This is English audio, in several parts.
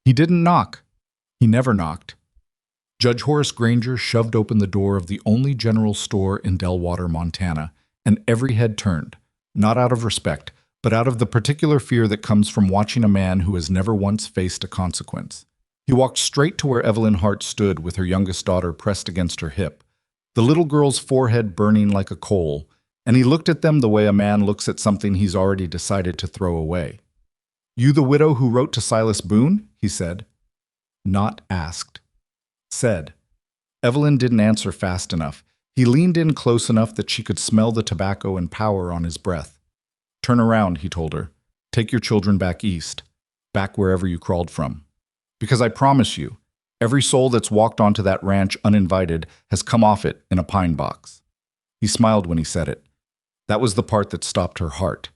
He didn't knock. He never knocked. Judge Horace Granger shoved open the door of the only general store in Delwater, Montana, and every head turned, not out of respect, but out of the particular fear that comes from watching a man who has never once faced a consequence. He walked straight to where Evelyn Hart stood with her youngest daughter pressed against her hip, the little girl's forehead burning like a coal, and he looked at them the way a man looks at something he's already decided to throw away. "You the widow who wrote to Silas Boone?" he said. Not asked. Said. Evelyn didn't answer fast enough. He leaned in close enough that she could smell the tobacco and power on his breath. "Turn around," he told her. "Take your children back east, back wherever you crawled from. Because I promise you, every soul that's walked onto that ranch uninvited has come off it in a pine box." He smiled when he said it. That was the part that stopped her heart.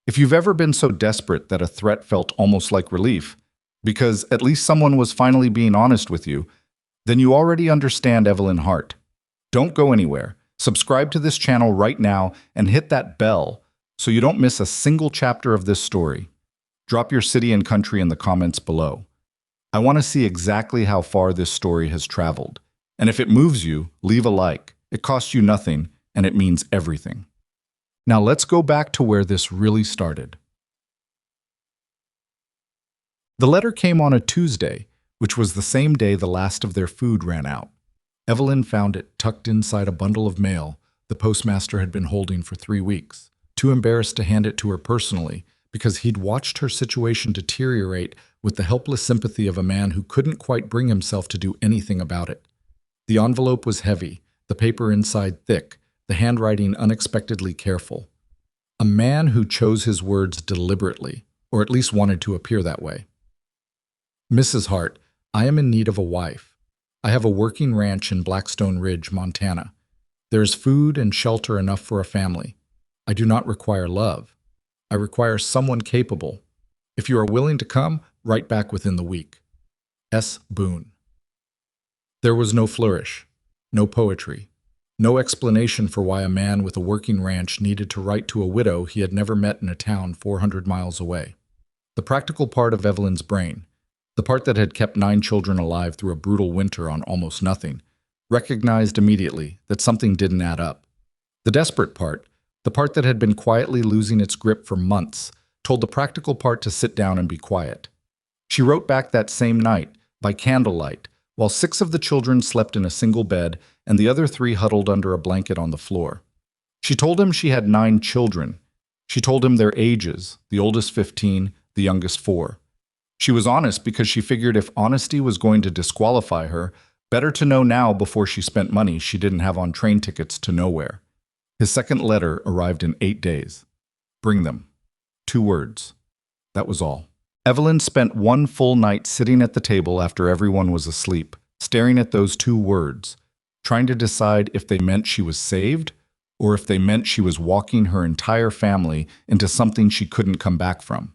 If you've ever been so desperate that a threat felt almost like relief, because at least someone was finally being honest with you, then you already understand Evelyn Hart. Don't go anywhere. Subscribe to this channel right now and hit that bell so you don't miss a single chapter of this story. Drop your city and country in the comments below. I want to see exactly how far this story has traveled. And if it moves you, leave a like. It costs you nothing, and it means everything. Now let's go back to where this really started. The letter came on a Tuesday, which was the same day the last of their food ran out. Evelyn found it tucked inside a bundle of mail the postmaster had been holding for 3 weeks, too embarrassed to hand it to her personally because he'd watched her situation deteriorate with the helpless sympathy of a man who couldn't quite bring himself to do anything about it. The envelope was heavy, the paper inside thick, the handwriting unexpectedly careful. A man who chose his words deliberately, or at least wanted to appear that way. "Mrs. Hart, I am in need of a wife. I have a working ranch in Blackstone Ridge, Montana. There is food and shelter enough for a family. I do not require love. I require someone capable. If you are willing to come, write back within the week. S. Boone." There was no flourish, no poetry, no explanation for why a man with a working ranch needed to write to a widow he had never met in a town 400 miles away. The practical part of Evelyn's brain, the part that had kept 9 children alive through a brutal winter on almost nothing, recognized immediately that something didn't add up. The desperate part, the part that had been quietly losing its grip for months, told the practical part to sit down and be quiet. She wrote back that same night, by candlelight, while 6 of the children slept in a single bed and the other 3 huddled under a blanket on the floor. She told him she had 9 children. She told him their ages, the oldest 15, the youngest 4. She was honest because she figured if honesty was going to disqualify her, better to know now before she spent money she didn't have on train tickets to nowhere. His second letter arrived in 8 days. Bring them. 2 words. That was all. Evelyn spent 1 full night sitting at the table after everyone was asleep, staring at those 2 words, trying to decide if they meant she was saved or if they meant she was walking her entire family into something she couldn't come back from.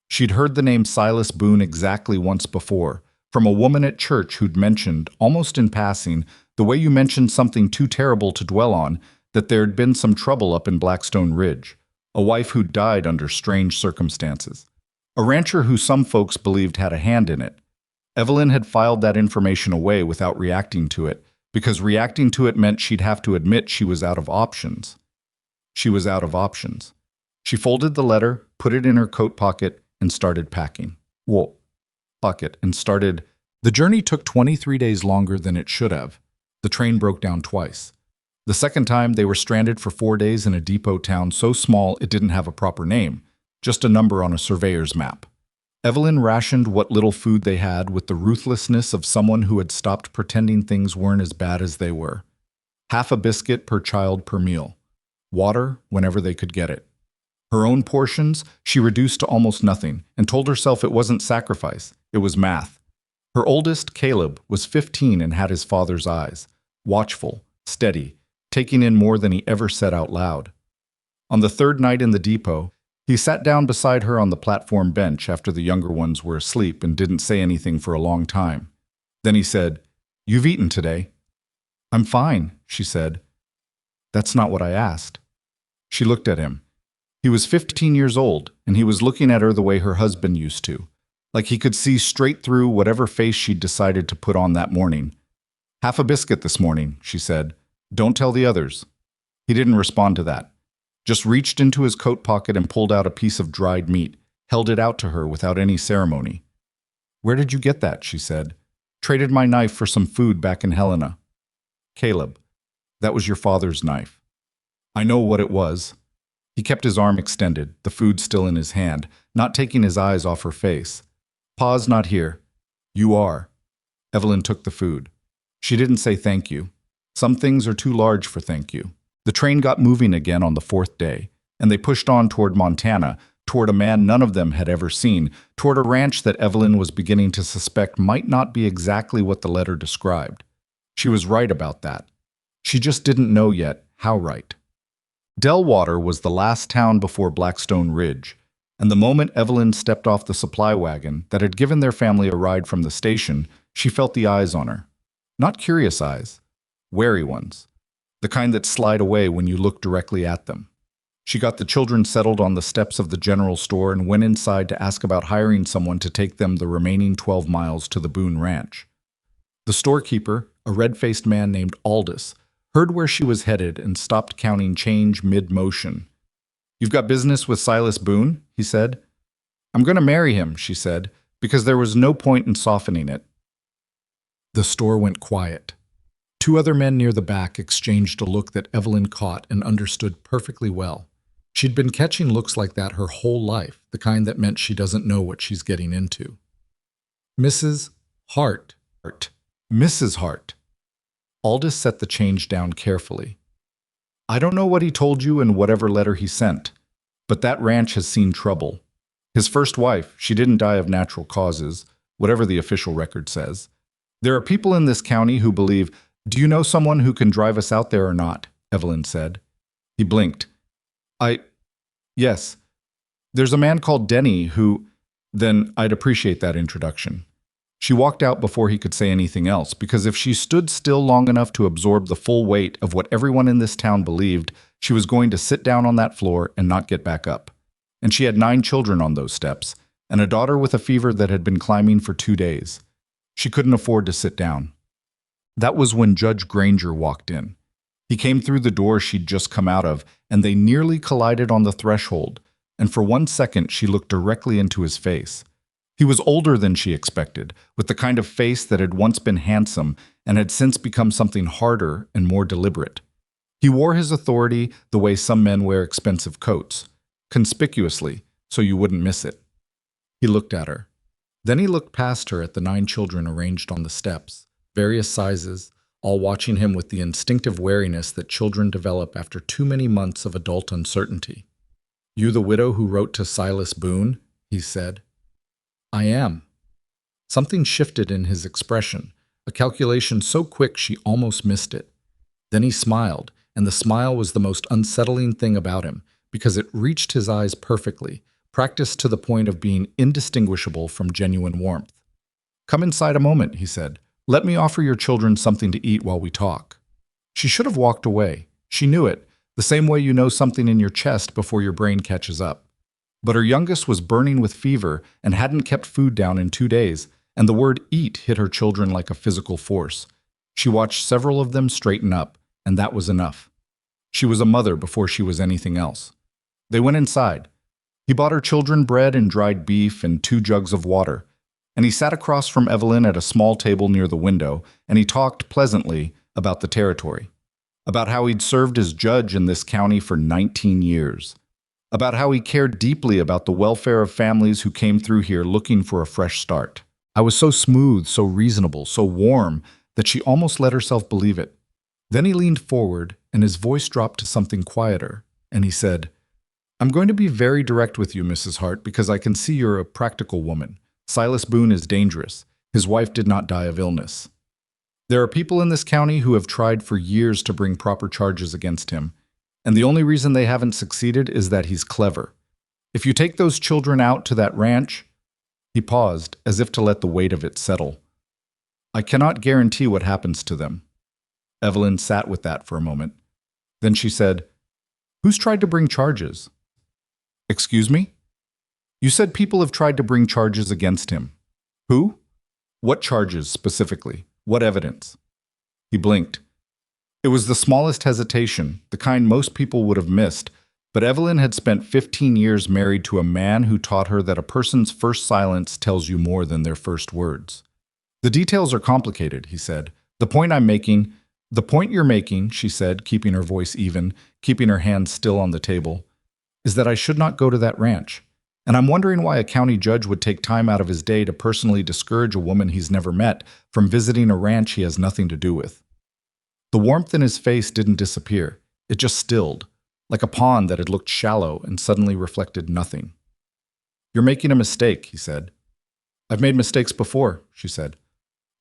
She'd heard the name Silas Boone exactly once before, from a woman at church who'd mentioned, almost in passing, the way you mentioned something too terrible to dwell on, that there'd been some trouble up in Blackstone Ridge, a wife who'd died under strange circumstances, a rancher who some folks believed had a hand in it. Evelyn had filed that information away without reacting to it, because reacting to it meant she'd have to admit she was out of options. She was out of options. She folded the letter, put it in her coat pocket, and started packing. The journey took 23 days longer than it should have. The train broke down twice. The second time, they were stranded for 4 days in a depot town so small it didn't have a proper name, just a number on a surveyor's map. Evelyn rationed what little food they had with the ruthlessness of someone who had stopped pretending things weren't as bad as they were. Half a biscuit per child per meal. Water whenever they could get it. Her own portions she reduced to almost nothing and told herself it wasn't sacrifice, it was math. Her oldest, Caleb, was 15 and had his father's eyes, watchful, steady, taking in more than he ever said out loud. On the 3rd night in the depot, he sat down beside her on the platform bench after the younger ones were asleep and didn't say anything for a long time. Then he said, "You've eaten today." "I'm fine," she said. "That's not what I asked." She looked at him. He was 15 years old, and he was looking at her the way her husband used to, like he could see straight through whatever face she'd decided to put on that morning. "Half a biscuit this morning," she said. "Don't tell the others." He didn't respond to that. Just reached into his coat pocket and pulled out a piece of dried meat, held it out to her without any ceremony. "Where did you get that?" she said. "Traded my knife for some food back in Helena." "Caleb, that was your father's knife." "I know what it was." He kept his arm extended, the food still in his hand, not taking his eyes off her face. "Pa's not here." "You are." Evelyn took the food. She didn't say thank you. Some things are too large for thank you. The train got moving again on the fourth day, and they pushed on toward Montana, toward a man none of them had ever seen, toward a ranch that Evelyn was beginning to suspect might not be exactly what the letter described. She was right about that. She just didn't know yet how right. Delwater was the last town before Blackstone Ridge, and the moment Evelyn stepped off the supply wagon that had given their family a ride from the station, she felt the eyes on her. Not curious eyes, wary ones, the kind that slide away when you look directly at them. She got the children settled on the steps of the general store and went inside to ask about hiring someone to take them the remaining 12 miles to the Boone Ranch. The storekeeper, a red-faced man named Aldous, heard where she was headed and stopped counting change mid-motion. "You've got business with Silas Boone?" he said. "I'm going to marry him," she said, because there was no point in softening it. The store went quiet. Two other men near the back exchanged a look that Evelyn caught and understood perfectly well. She'd been catching looks like that her whole life, the kind that meant she doesn't know what she's getting into. "Mrs. Hart. Mrs. Hart." Aldous set the change down carefully. "I don't know what he told you in whatever letter he sent, but that ranch has seen trouble. His first wife, she didn't die of natural causes, whatever the official record says. There are people in this county who believe, do you know someone who can drive us out there or not?" Evelyn said. He blinked. Yes. There's a man called Denny who, then I'd appreciate that introduction." She walked out before he could say anything else, because if she stood still long enough to absorb the full weight of what everyone in this town believed, she was going to sit down on that floor and not get back up. And she had 9 children on those steps, and a daughter with a fever that had been climbing for 2 days. She couldn't afford to sit down. That was when Judge Granger walked in. He came through the door she'd just come out of, and they nearly collided on the threshold, and for 1 second she looked directly into his face. He was older than she expected, with the kind of face that had once been handsome and had since become something harder and more deliberate. He wore his authority the way some men wear expensive coats, conspicuously, so you wouldn't miss it. He looked at her. Then he looked past her at the 9 children arranged on the steps, various sizes, all watching him with the instinctive wariness that children develop after too many months of adult uncertainty. "You the widow who wrote to Silas Boone?" he said. "I am." Something shifted in his expression, a calculation so quick she almost missed it. Then he smiled, and the smile was the most unsettling thing about him, because it reached his eyes perfectly, practiced to the point of being indistinguishable from genuine warmth. "Come inside a moment," he said. "Let me offer your children something to eat while we talk." She should have walked away. She knew it, the same way you know something in your chest before your brain catches up. But her youngest was burning with fever and hadn't kept food down in 2 days, and the word eat hit her children like a physical force. She watched several of them straighten up, and that was enough. She was a mother before she was anything else. They went inside. He bought her children bread and dried beef and 2 jugs of water, and he sat across from Evelyn at a small table near the window, and he talked pleasantly about the territory, about how he'd served as judge in this county for 19 years, about how he cared deeply about the welfare of families who came through here looking for a fresh start. I was so smooth, so reasonable, so warm that she almost let herself believe it. Then he leaned forward, and his voice dropped to something quieter, and he said, "I'm going to be very direct with you, Mrs. Hart, because I can see you're a practical woman. Silas Boone is dangerous. His wife did not die of illness. There are people in this county who have tried for years to bring proper charges against him, and the only reason they haven't succeeded is that he's clever. If you take those children out to that ranch—" He paused, as if to let the weight of it settle. "I cannot guarantee what happens to them." Evelyn sat with that for a moment. Then she said, "Who's tried to bring charges?" "Excuse me?" You said people have tried to bring charges against him. Who? What charges specifically? What evidence? He blinked. It was the smallest hesitation, the kind most people would have missed, but Evelyn had spent 15 years married to a man who taught her that a person's first silence tells you more than their first words. The details are complicated, he said. The point you're making, she said, keeping her voice even, keeping her hands still on the table, is that I should not go to that ranch. And I'm wondering why a county judge would take time out of his day to personally discourage a woman he's never met from visiting a ranch he has nothing to do with. The warmth in his face didn't disappear. It just stilled, like a pond that had looked shallow and suddenly reflected nothing. You're making a mistake, he said. I've made mistakes before, she said.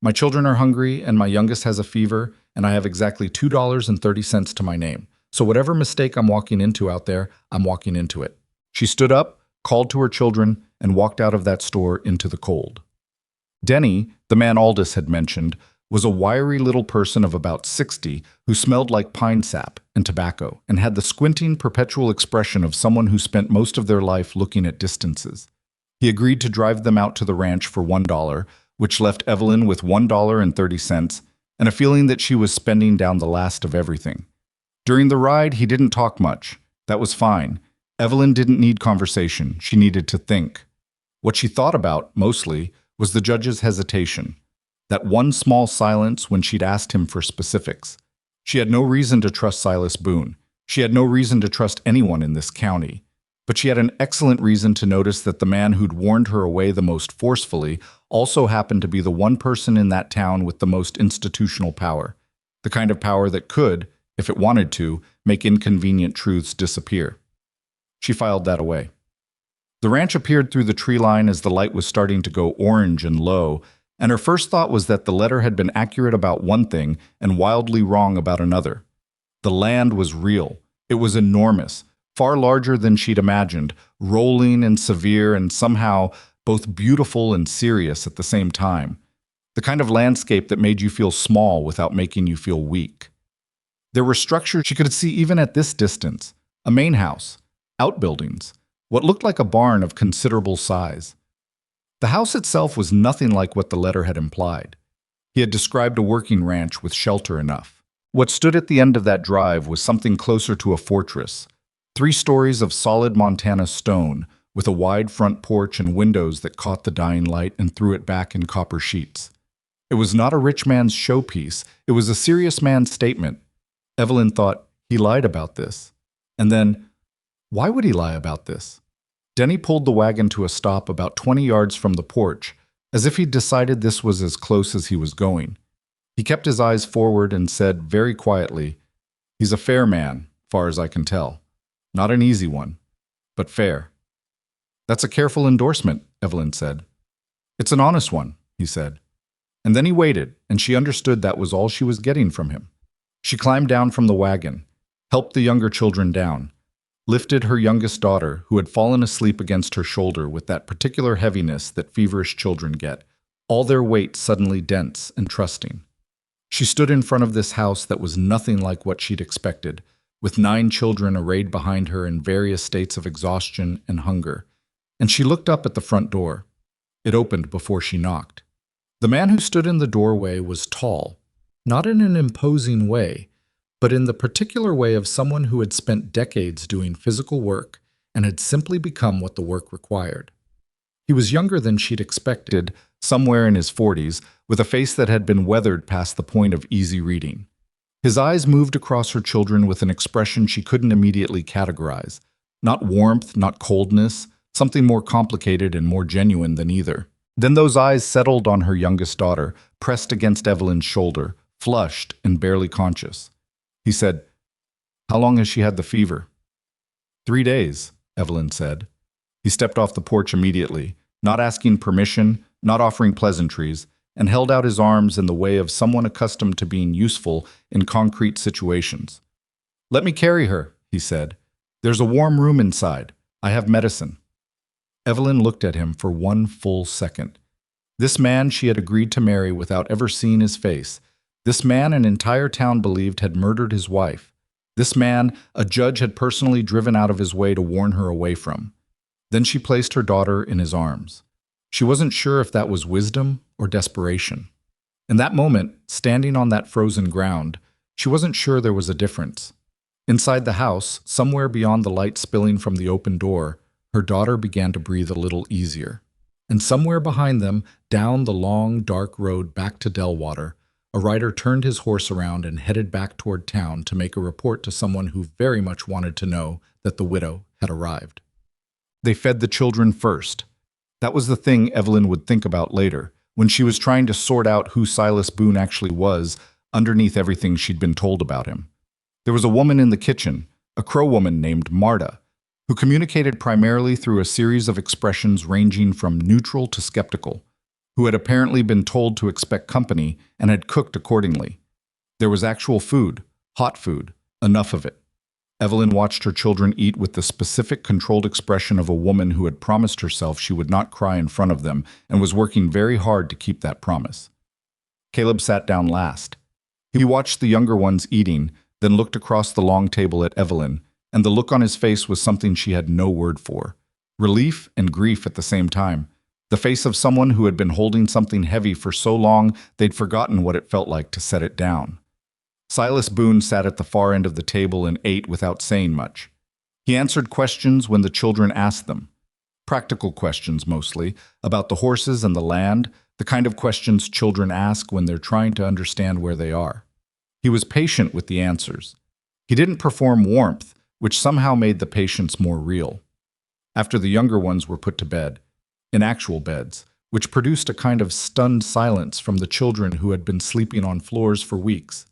My children are hungry, and my youngest has a fever, and I have exactly $2.30 to my name. So whatever mistake I'm walking into out there, I'm walking into it. She stood up, called to her children, and walked out of that store into the cold. Denny, the man Aldous had mentioned, was a wiry little person of about 60 who smelled like pine sap and tobacco and had the squinting, perpetual expression of someone who spent most of their life looking at distances. He agreed to drive them out to the ranch for $1, which left Evelyn with $1.30 and a feeling that she was spending down the last of everything. During the ride, he didn't talk much. That was fine. Evelyn didn't need conversation. She needed to think. What she thought about, mostly, was the judge's hesitation. That one small silence when she'd asked him for specifics. She had no reason to trust Silas Boone. She had no reason to trust anyone in this county. But she had an excellent reason to notice that the man who'd warned her away the most forcefully also happened to be the one person in that town with the most institutional power. The kind of power that could, if it wanted to, make inconvenient truths disappear. She filed that away. The ranch appeared through the tree line as the light was starting to go orange and low, and her first thought was that the letter had been accurate about one thing and wildly wrong about another. The land was real. It was enormous, far larger than she'd imagined, rolling and severe and somehow both beautiful and serious at the same time. The kind of landscape that made you feel small without making you feel weak. There were structures she could see even at this distance. A main house, outbuildings, what looked like a barn of considerable size. The house itself was nothing like what the letter had implied. He had described a working ranch with shelter enough. What stood at the end of that drive was something closer to a fortress. 3 stories of solid Montana stone, with a wide front porch and windows that caught the dying light and threw it back in copper sheets. It was not a rich man's showpiece. It was a serious man's statement. Evelyn thought, he lied about this. And then, why would he lie about this? Denny pulled the wagon to a stop about 20 yards from the porch, as if he'd decided this was as close as he was going. He kept his eyes forward and said very quietly, he's a fair man, far as I can tell. Not an easy one, but fair. That's a careful endorsement, Evelyn said. It's an honest one, he said. And then he waited, and she understood that was all she was getting from him. She climbed down from the wagon, helped the younger children down, lifted her youngest daughter, who had fallen asleep against her shoulder with that particular heaviness that feverish children get, all their weight suddenly dense and trusting. She stood in front of this house that was nothing like what she'd expected, with 9 children arrayed behind her in various states of exhaustion and hunger, and she looked up at the front door. It opened before she knocked. The man who stood in the doorway was tall, not in an imposing way, but in the particular way of someone who had spent decades doing physical work and had simply become what the work required. He was younger than she'd expected, somewhere in his 40s, with a face that had been weathered past the point of easy reading. His eyes moved across her children with an expression she couldn't immediately categorize. Not warmth, not coldness, something more complicated and more genuine than either. Then those eyes settled on her youngest daughter, pressed against Evelyn's shoulder, flushed and barely conscious. He said, "How long has she had the fever?" 3 days, Evelyn said. He stepped off the porch immediately, not asking permission, not offering pleasantries, and held out his arms in the way of someone accustomed to being useful in concrete situations. "Let me carry her," he said. "There's a warm room inside. I have medicine." Evelyn looked at him for 1 full second. This man she had agreed to marry without ever seeing his face. This man an entire town believed had murdered his wife. This man a judge had personally driven out of his way to warn her away from. Then she placed her daughter in his arms. She wasn't sure if that was wisdom or desperation. In that moment, standing on that frozen ground, she wasn't sure there was a difference. Inside the house, somewhere beyond the light spilling from the open door, her daughter began to breathe a little easier. And somewhere behind them, down the long, dark road back to Delwater, a rider turned his horse around and headed back toward town to make a report to someone who very much wanted to know that the widow had arrived. They fed the children first. That was the thing Evelyn would think about later, when she was trying to sort out who Silas Boone actually was underneath everything she'd been told about him. There was a woman in the kitchen, a crow woman named Marta, who communicated primarily through a series of expressions ranging from neutral to skeptical, who had apparently been told to expect company and had cooked accordingly. There was actual food, hot food, enough of it. Evelyn watched her children eat with the specific, controlled expression of a woman who had promised herself she would not cry in front of them and was working very hard to keep that promise. Caleb sat down last. He watched the younger ones eating, then looked across the long table at Evelyn, and the look on his face was something she had no word for. Relief and grief at the same time. The face of someone who had been holding something heavy for so long they'd forgotten what it felt like to set it down. Silas Boone sat at the far end of the table and ate without saying much. He answered questions when the children asked them. Practical questions mostly, about the horses and the land, the kind of questions children ask when they're trying to understand where they are. He was patient with the answers. He didn't perform warmth, which somehow made the patience more real. After the younger ones were put to bed, in actual beds, which produced a kind of stunned silence from the children who had been sleeping on floors for weeks,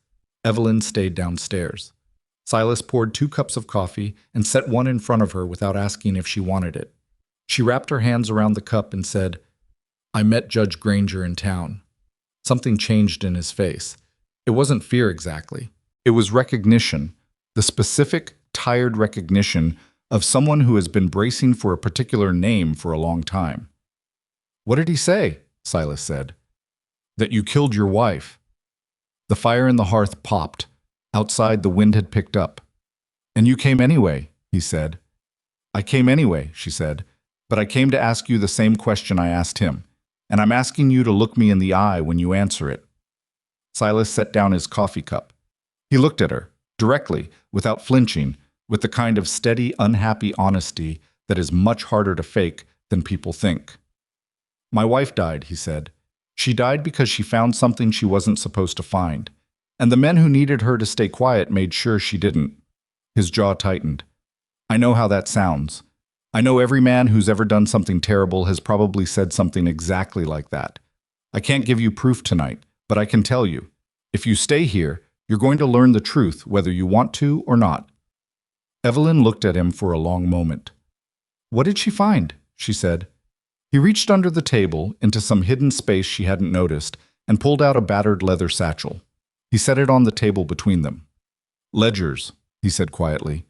Evelyn stayed downstairs. Silas poured 2 cups of coffee and set one in front of her without asking if she wanted it. She wrapped her hands around the cup and said, "I met Judge Granger in town." Something changed in his face. It wasn't fear exactly. It was recognition, the specific, tired recognition of someone who has been bracing for a particular name for a long time. "What did he say?" Silas said. "That you killed your wife." The fire in the hearth popped. Outside, the wind had picked up. "And you came anyway," he said. "I came anyway," she said, "but I came to ask you the same question I asked him, and I'm asking you to look me in the eye when you answer it." Silas set down his coffee cup. He looked at her, directly, without flinching, with the kind of steady, unhappy honesty that is much harder to fake than people think. "My wife died," he said. "She died because she found something she wasn't supposed to find, and the men who needed her to stay quiet made sure she didn't." His jaw tightened. "I know how that sounds. I know every man who's ever done something terrible has probably said something exactly like that. I can't give you proof tonight, but I can tell you, if you stay here, you're going to learn the truth whether you want to or not." Evelyn looked at him for a long moment. "What did she find?" she said. He reached under the table into some hidden space she hadn't noticed and pulled out a battered leather satchel. He set it on the table between them. "Ledgers," he said quietly.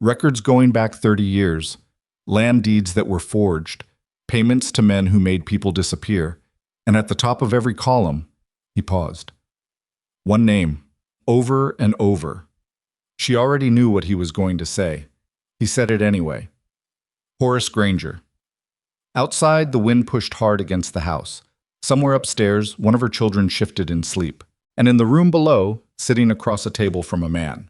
"Records going back 30 years. Land deeds that were forged. Payments to men who made people disappear. And at the top of every column," he paused, "one name, over and over." She already knew what he was going to say. He said it anyway. "Horace Granger." Outside, the wind pushed hard against the house. Somewhere upstairs, one of her children shifted in sleep, and in the room below, sitting across a table from a man.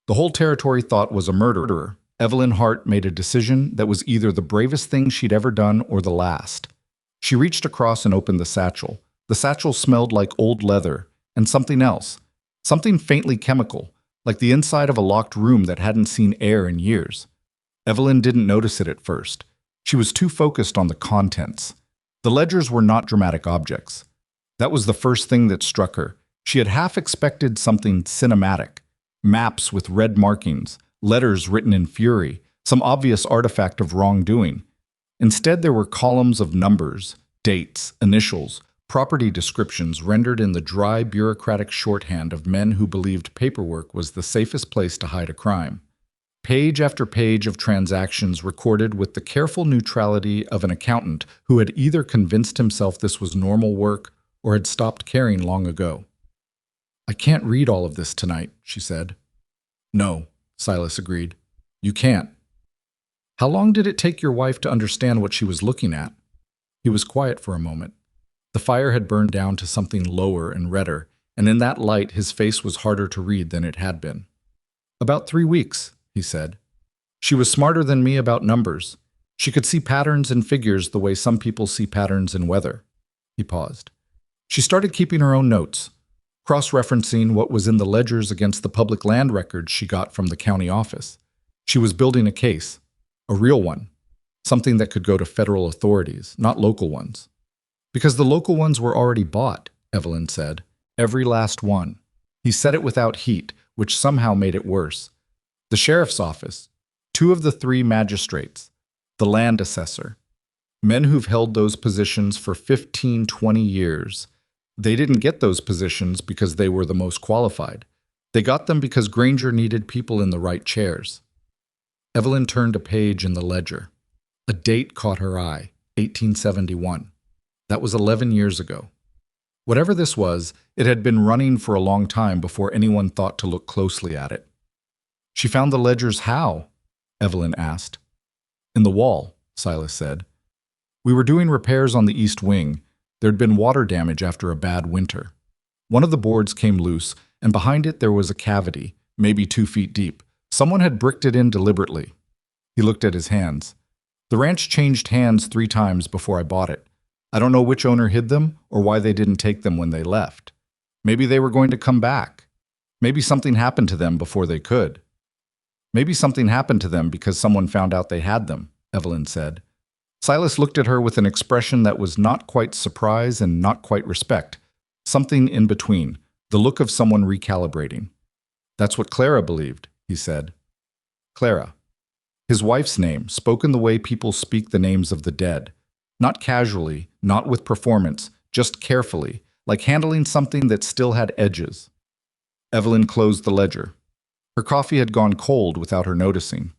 The whole territory thought was a murderer. Evelyn Hart made a decision that was either the bravest thing she'd ever done or the last. She reached across and opened the satchel. The satchel smelled like old leather, and something else, something faintly chemical, like the inside of a locked room that hadn't seen air in years. Evelyn didn't notice it at first. She was too focused on the contents. The ledgers were not dramatic objects. That was the first thing that struck her. She had half expected something cinematic. Maps with red markings, letters written in fury, some obvious artifact of wrongdoing. Instead, there were columns of numbers, dates, initials, property descriptions rendered in the dry, bureaucratic shorthand of men who believed paperwork was the safest place to hide a crime. Page after page of transactions recorded with the careful neutrality of an accountant who had either convinced himself this was normal work or had stopped caring long ago. "I can't read all of this tonight," she said. "No," Silas agreed. "You can't." How long did it take your wife to understand what she was looking at? He was quiet for a moment. The fire had burned down to something lower and redder, and in that light his face was harder to read than it had been. About 3 weeks, he said. She was smarter than me about numbers. She could see patterns in figures the way some people see patterns in weather. He paused. She started keeping her own notes, cross-referencing what was in the ledgers against the public land records she got from the county office. She was building a case, a real one, something that could go to federal authorities, not local ones. Because the local ones were already bought, Evelyn said. Every last one. He said it without heat, which somehow made it worse. The sheriff's office, 2 of the 3 magistrates, the land assessor, men who've held those positions for 15, 20 years. They didn't get those positions because they were the most qualified. They got them because Granger needed people in the right chairs. Evelyn turned a page in the ledger. A date caught her eye, 1871. That was 11 years ago. Whatever this was, it had been running for a long time before anyone thought to look closely at it. She found the ledgers how? Evelyn asked. In the wall, Silas said. We were doing repairs on the east wing. There'd been water damage after a bad winter. One of the boards came loose, and behind it there was a cavity, maybe 2 feet deep. Someone had bricked it in deliberately. He looked at his hands. The ranch changed hands 3 times before I bought it. I don't know which owner hid them or why they didn't take them when they left. Maybe they were going to come back. Maybe something happened to them before they could. Maybe something happened to them because someone found out they had them, Evelyn said. Silas looked at her with an expression that was not quite surprise and not quite respect. Something in between, the look of someone recalibrating. That's what Clara believed, he said. Clara. His wife's name, spoken the way people speak the names of the dead. Not casually, not with performance, just carefully, like handling something that still had edges. Evelyn closed the ledger. Her coffee had gone cold without her noticing.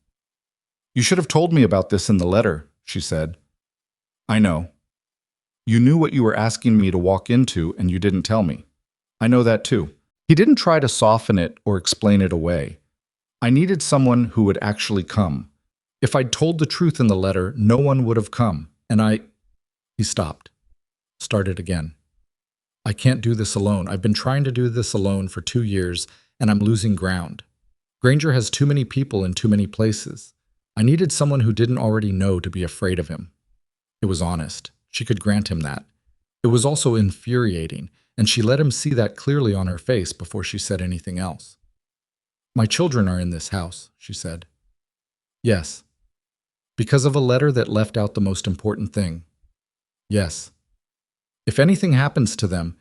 You should have told me about this in the letter, she said. I know. You knew what you were asking me to walk into and you didn't tell me. I know that too. He didn't try to soften it or explain it away. I needed someone who would actually come. If I'd told the truth in the letter, no one would have come, and He stopped. Started again. I can't do this alone. I've been trying to do this alone for 2 years, and I'm losing ground. Granger has too many people in too many places. I needed someone who didn't already know to be afraid of him. It was honest. She could grant him that. It was also infuriating, and she let him see that clearly on her face before she said anything else. My children are in this house, she said. Yes. Because of a letter that left out the most important thing. Yes. If anything happens to them,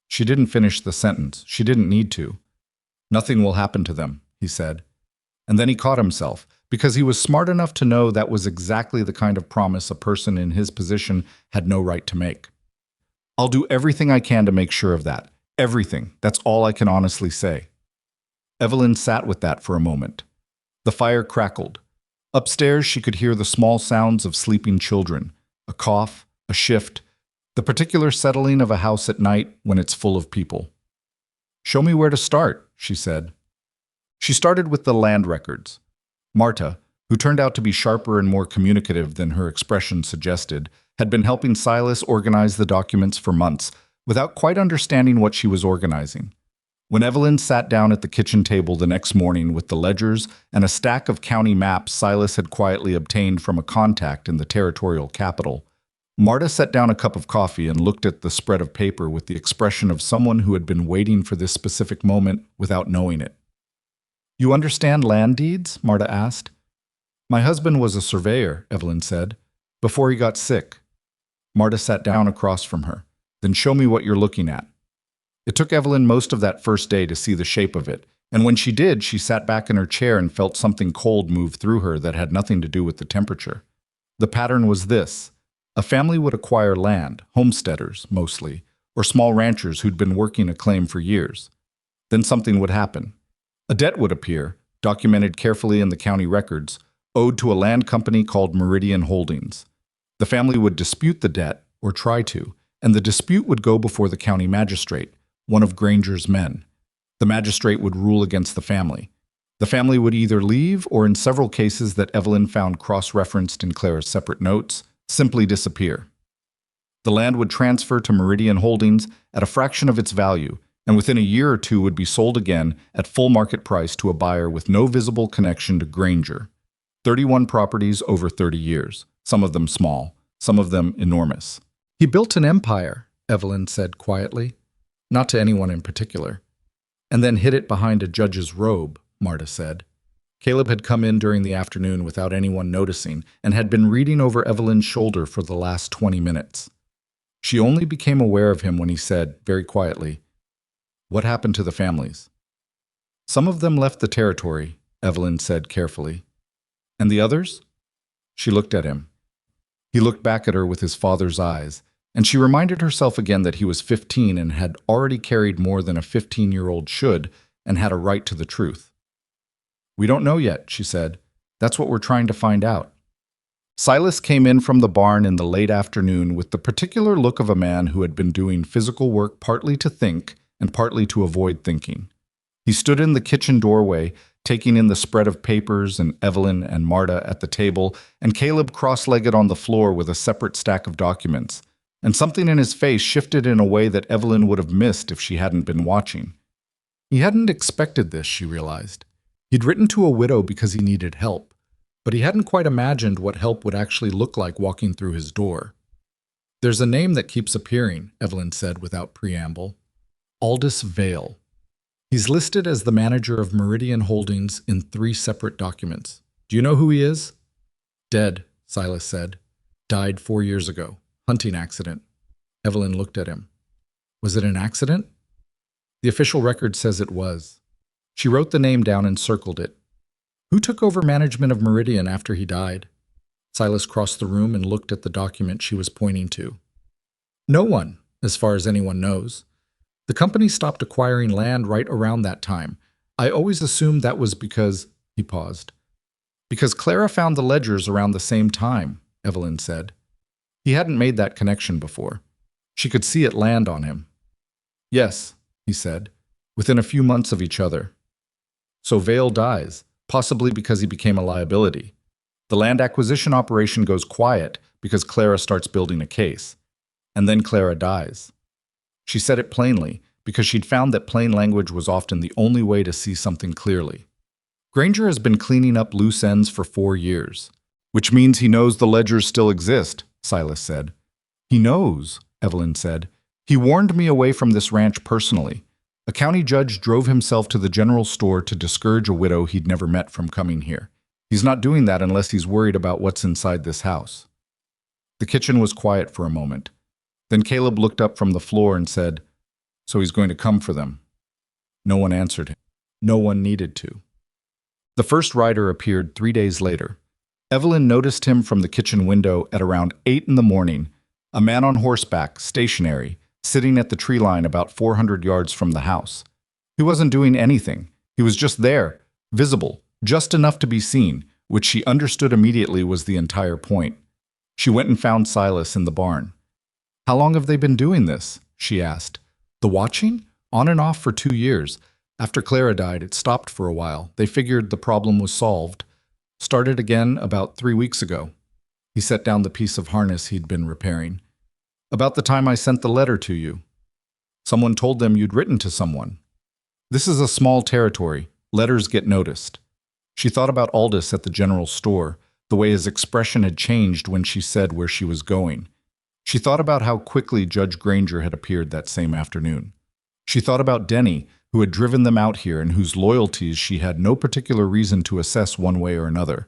she didn't finish the sentence. She didn't need to. Nothing will happen to them, he said. And then he caught himself, because he was smart enough to know that was exactly the kind of promise a person in his position had no right to make. I'll do everything I can to make sure of that. Everything. That's all I can honestly say. Evelyn sat with that for a moment. The fire crackled. Upstairs, she could hear the small sounds of sleeping children, a cough, a shift, the particular settling of a house at night when it's full of people. Show me where to start, she said. She started with the land records. Marta, who turned out to be sharper and more communicative than her expression suggested, had been helping Silas organize the documents for months without quite understanding what she was organizing. When Evelyn sat down at the kitchen table the next morning with the ledgers and a stack of county maps Silas had quietly obtained from a contact in the territorial capital, Marta set down a cup of coffee and looked at the spread of paper with the expression of someone who had been waiting for this specific moment without knowing it. You understand land deeds? Marta asked. My husband was a surveyor, Evelyn said, before he got sick. Marta sat down across from her. Then show me what you're looking at. It took Evelyn most of that first day to see the shape of it, and when she did, she sat back in her chair and felt something cold move through her that had nothing to do with the temperature. The pattern was this. A family would acquire land, homesteaders mostly, or small ranchers who'd been working a claim for years. Then something would happen. A debt would appear, documented carefully in the county records, owed to a land company called Meridian Holdings. The family would dispute the debt, or try to, and the dispute would go before the county magistrate, one of Granger's men. The magistrate would rule against the family. The family would either leave or, in several cases that Evelyn found cross-referenced in Clara's separate notes, simply disappear. The land would transfer to Meridian Holdings at a fraction of its value, and within a year or two would be sold again at full market price to a buyer with no visible connection to Granger. 31 properties over 30 years, some of them small, some of them enormous. He built an empire, Evelyn said quietly, not to anyone in particular. And then hid it behind a judge's robe, Marta said. Caleb had come in during the afternoon without anyone noticing and had been reading over Evelyn's shoulder for the last 20 minutes. She only became aware of him when he said, very quietly, "What happened to the families?" "Some of them left the territory," Evelyn said carefully. "And the others?" She looked at him. He looked back at her with his father's eyes, and she reminded herself again that he was 15 and had already carried more than a 15-year-old should and had a right to the truth. "We don't know yet," she said. "That's what we're trying to find out." Silas came in from the barn in the late afternoon with the particular look of a man who had been doing physical work partly to think and partly to avoid thinking. He stood in the kitchen doorway, taking in the spread of papers and Evelyn and Marta at the table, and Caleb cross-legged on the floor with a separate stack of documents, and something in his face shifted in a way that Evelyn would have missed if she hadn't been watching. He hadn't expected this, she realized. He'd written to a widow because he needed help, but he hadn't quite imagined what help would actually look like walking through his door. "There's a name that keeps appearing," Evelyn said without preamble. "Aldous Vale. He's listed as the manager of Meridian Holdings in 3 separate documents. Do you know who he is?" "Dead," Silas said. "Died 4 years ago. Hunting accident." Evelyn looked at him. "Was it an accident?" "The official record says it was." She wrote the name down and circled it. "Who took over management of Meridian after he died?" Silas crossed the room and looked at the document she was pointing to. "No one, as far as anyone knows. The company stopped acquiring land right around that time. I always assumed that was because—" He paused. "Because Clara found the ledgers around the same time," Evelyn said. He hadn't made that connection before. She could see it land on him. "Yes," he said, "within a few months of each other." "So Vale dies, possibly because he became a liability. The land acquisition operation goes quiet because Clara starts building a case. And then Clara dies." She said it plainly, because she'd found that plain language was often the only way to see something clearly. "Granger has been cleaning up loose ends for 4 years. Which means he knows the ledgers still exist," Silas said. "He knows," Evelyn said. "He warned me away from this ranch personally. A county judge drove himself to the general store to discourage a widow he'd never met from coming here. He's not doing that unless he's worried about what's inside this house." The kitchen was quiet for a moment. Then Caleb looked up from the floor and said, "So he's going to come for them." No one answered him. No one needed to. The first rider appeared 3 days later. Evelyn noticed him from the kitchen window at around 8 in the morning, a man on horseback, stationary, sitting at the tree line about 400 yards from the house. He wasn't doing anything. He was just there, visible, just enough to be seen, which she understood immediately was the entire point. She went and found Silas in the barn. "How long have they been doing this?" she asked. "The watching? On and off for 2 years. After Clara died, it stopped for a while. They figured the problem was solved. Started again about 3 weeks ago." He set down the piece of harness he'd been repairing. "About the time I sent the letter to you. Someone told them you'd written to someone. This is a small territory. Letters get noticed." She thought about Aldous at the general store, the way his expression had changed when she said where she was going. She thought about how quickly Judge Granger had appeared that same afternoon. She thought about Denny, who had driven them out here and whose loyalties she had no particular reason to assess one way or another.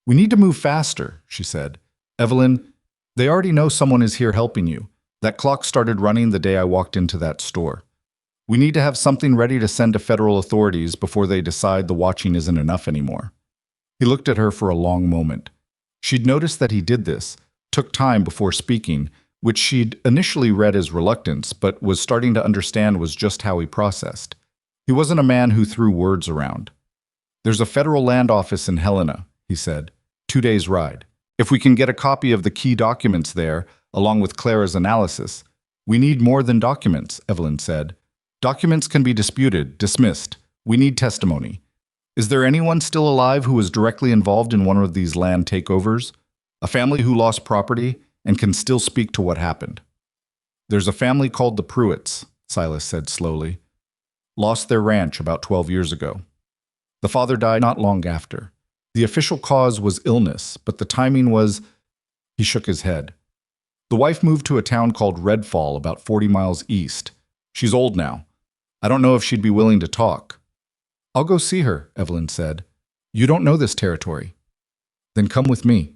"We need to move faster," she said. "Evelyn, they already know someone is here helping you. That clock started running the day I walked into that store. We need to have something ready to send to federal authorities before they decide the watching isn't enough anymore." He looked at her for a long moment. She'd noticed that he did this, took time before speaking, which she'd initially read as reluctance, but was starting to understand was just how he processed. He wasn't a man who threw words around. "There's a federal land office in Helena," he said. 2 days' ride. "If we can get a copy of the key documents there, along with Clara's analysis—" "We need more than documents," Evelyn said. "Documents can be disputed, dismissed. We need testimony." Is there anyone still alive who was directly involved in one of these land takeovers? A family who lost property and can still speak to what happened. There's a family called the Pruitts, Silas said slowly. Lost their ranch about 12 years ago. The father died not long after. The official cause was illness, but the timing was... He shook his head. The wife moved to a town called Redfall, about 40 miles east. She's old now. I don't know if she'd be willing to talk. I'll go see her, Evelyn said. You don't know this territory. Then come with me.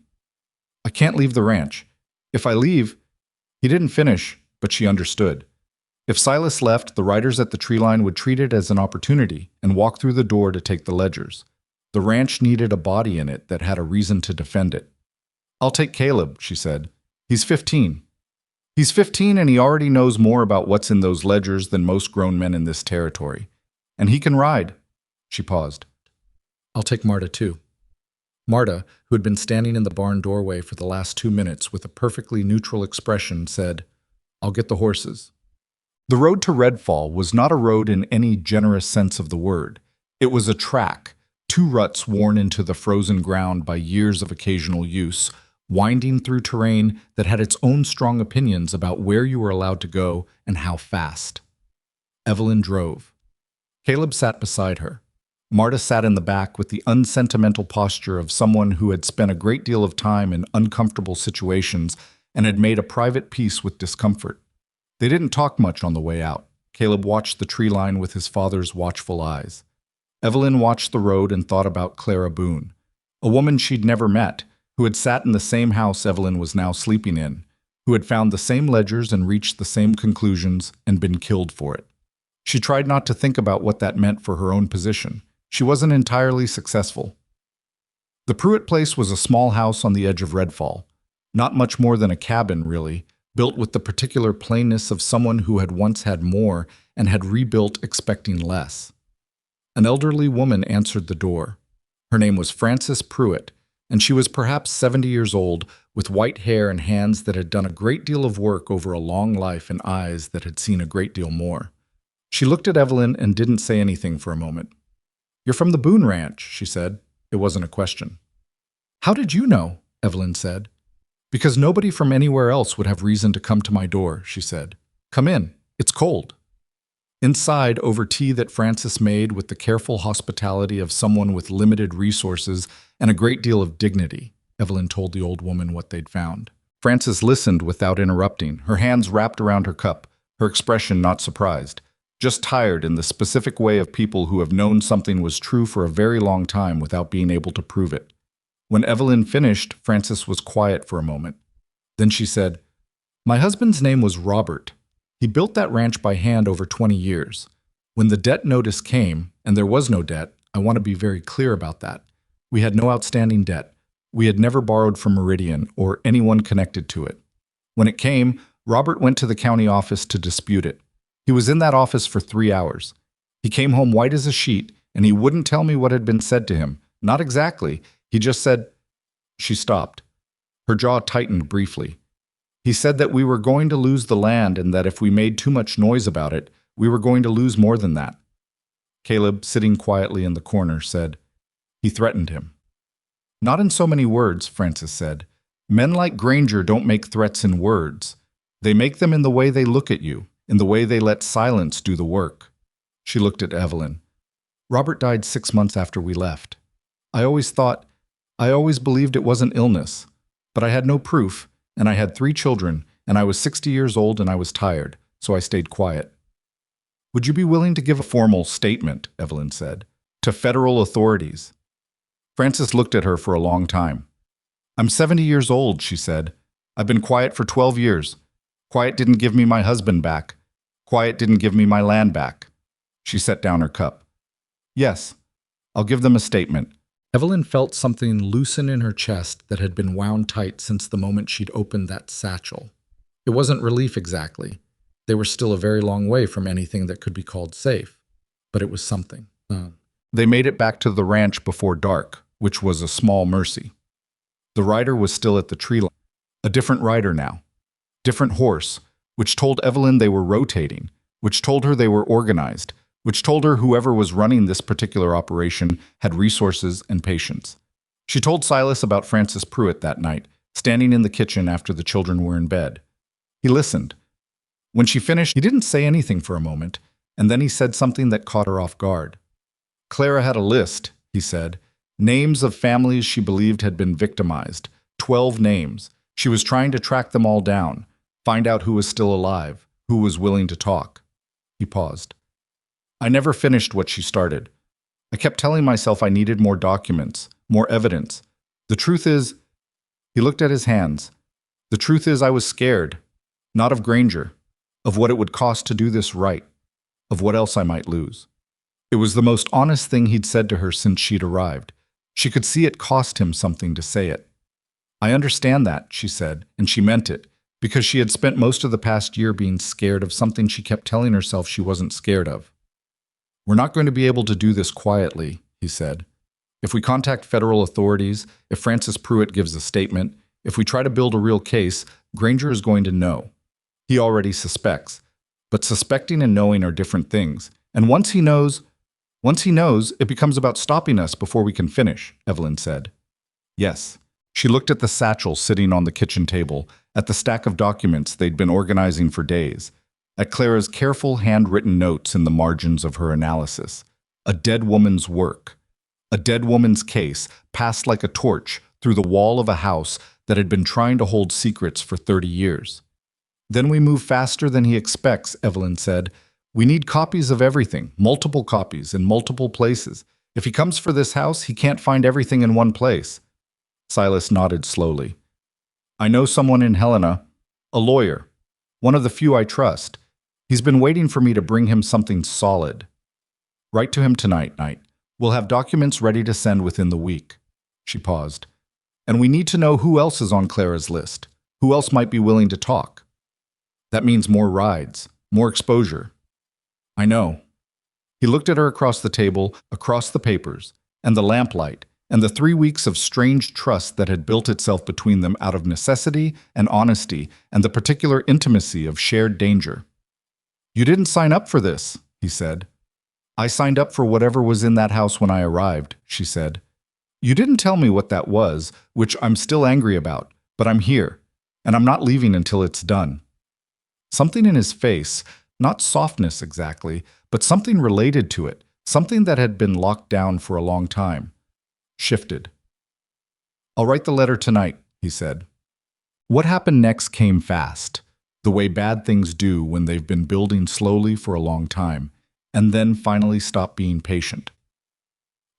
I can't leave the ranch. If I leave... He didn't finish, but she understood. If Silas left, the riders at the tree line would treat it as an opportunity and walk through the door to take the ledgers. The ranch needed a body in it that had a reason to defend it. I'll take Caleb, she said. He's 15. He's 15 and he already knows more about what's in those ledgers than most grown men in this territory. And he can ride. She paused. I'll take Marta too. Marta, who had been standing in the barn doorway for the last 2 minutes with a perfectly neutral expression, said, I'll get the horses. The road to Redfall was not a road in any generous sense of the word. It was a track, 2 ruts worn into the frozen ground by years of occasional use, winding through terrain that had its own strong opinions about where you were allowed to go and how fast. Evelyn drove. Caleb sat beside her. Marta sat in the back with the unsentimental posture of someone who had spent a great deal of time in uncomfortable situations and had made a private peace with discomfort. They didn't talk much on the way out. Caleb watched the tree line with his father's watchful eyes. Evelyn watched the road and thought about Clara Boone, a woman she'd never met, who had sat in the same house Evelyn was now sleeping in, who had found the same ledgers and reached the same conclusions and been killed for it. She tried not to think about what that meant for her own position. She wasn't entirely successful. The Pruitt place was a small house on the edge of Redfall, not much more than a cabin, really, built with the particular plainness of someone who had once had more and had rebuilt expecting less. An elderly woman answered the door. Her name was Frances Pruitt, and she was perhaps 70 years old, with white hair and hands that had done a great deal of work over a long life and eyes that had seen a great deal more. She looked at Evelyn and didn't say anything for a moment. You're from the Boone Ranch, she said. It wasn't a question. How did you know? Evelyn said. Because nobody from anywhere else would have reason to come to my door, she said. Come in. It's cold. Inside, over tea that Frances made with the careful hospitality of someone with limited resources and a great deal of dignity, Evelyn told the old woman what they'd found. Frances listened without interrupting, her hands wrapped around her cup, her expression not surprised, just tired in the specific way of people who have known something was true for a very long time without being able to prove it. When Evelyn finished, Frances was quiet for a moment. Then she said, My husband's name was Robert. He built that ranch by hand over 20 years. When the debt notice came, and there was no debt, I want to be very clear about that. We had no outstanding debt. We had never borrowed from Meridian or anyone connected to it. When it came, Robert went to the county office to dispute it. He was in that office for 3 hours. He came home white as a sheet, and he wouldn't tell me what had been said to him. Not exactly. He just said... She stopped. Her jaw tightened briefly. He said that we were going to lose the land and that if we made too much noise about it, we were going to lose more than that. Caleb, sitting quietly in the corner, said, He threatened him. Not in so many words, Frances said. Men like Granger don't make threats in words. They make them in the way they look at you, in the way they let silence do the work. She looked at Evelyn. Robert died 6 months after we left. I always believed it wasn't illness, but I had no proof, and I had 3 children, and I was 60 years old and I was tired, so I stayed quiet. Would you be willing to give a formal statement, Evelyn said, to federal authorities? Frances looked at her for a long time. I'm 70 years old, she said. I've been quiet for 12 years. Quiet didn't give me my husband back. Quiet didn't give me my land back. She set down her cup. Yes, I'll give them a statement. Evelyn felt something loosen in her chest that had been wound tight since the moment she'd opened that satchel. It wasn't relief exactly. They were still a very long way from anything that could be called safe, but it was something. They made it back to the ranch before dark, which was a small mercy. The rider was still at the tree line. A different rider now. Different horse, which told Evelyn they were rotating, which told her they were organized, which told her whoever was running this particular operation had resources and patience. She told Silas about Francis Pruitt that night, standing in the kitchen after the children were in bed. He listened. When she finished, he didn't say anything for a moment, and then he said something that caught her off guard. Clara had a list, he said, names of families she believed had been victimized, 12 names. She was trying to track them all down, find out who was still alive, who was willing to talk. He paused. I never finished what she started. I kept telling myself I needed more documents, more evidence. The truth is, he looked at his hands. The truth is I was scared, not of Granger, of what it would cost to do this right, of what else I might lose. It was the most honest thing he'd said to her since she'd arrived. She could see it cost him something to say it. I understand that, she said, and she meant it, because she had spent most of the past year being scared of something she kept telling herself she wasn't scared of. We're not going to be able to do this quietly, he said. If we contact federal authorities, if Francis Pruitt gives a statement, if we try to build a real case, Granger is going to know. He already suspects. But suspecting and knowing are different things. And once he knows, it becomes about stopping us before we can finish, Evelyn said. Yes. She looked at the satchel sitting on the kitchen table, at the stack of documents they'd been organizing for days, at Clara's careful handwritten notes in the margins of her analysis. A dead woman's work. A dead woman's case passed like a torch through the wall of a house that had been trying to hold secrets for 30 years. Then we move faster than he expects, Evelyn said. We need copies of everything, multiple copies in multiple places. If he comes for this house, he can't find everything in one place. Silas nodded slowly. I know someone in Helena, a lawyer, one of the few I trust. He's been waiting for me to bring him something solid. Write to him tonight. We'll have documents ready to send within the week. She paused. And we need to know who else is on Clara's list, who else might be willing to talk. That means more rides, more exposure. I know. He looked at her across the table, across the papers, and the lamplight, and the 3 weeks of strange trust that had built itself between them out of necessity and honesty and the particular intimacy of shared danger. You didn't sign up for this, he said. I signed up for whatever was in that house when I arrived, she said. You didn't tell me what that was, which I'm still angry about, but I'm here, and I'm not leaving until it's done. Something in his face, not softness exactly, but something related to it, something that had been locked down for a long time, shifted. I'll write the letter tonight, he said. What happened next came fast, the way bad things do when they've been building slowly for a long time, and then finally stop being patient.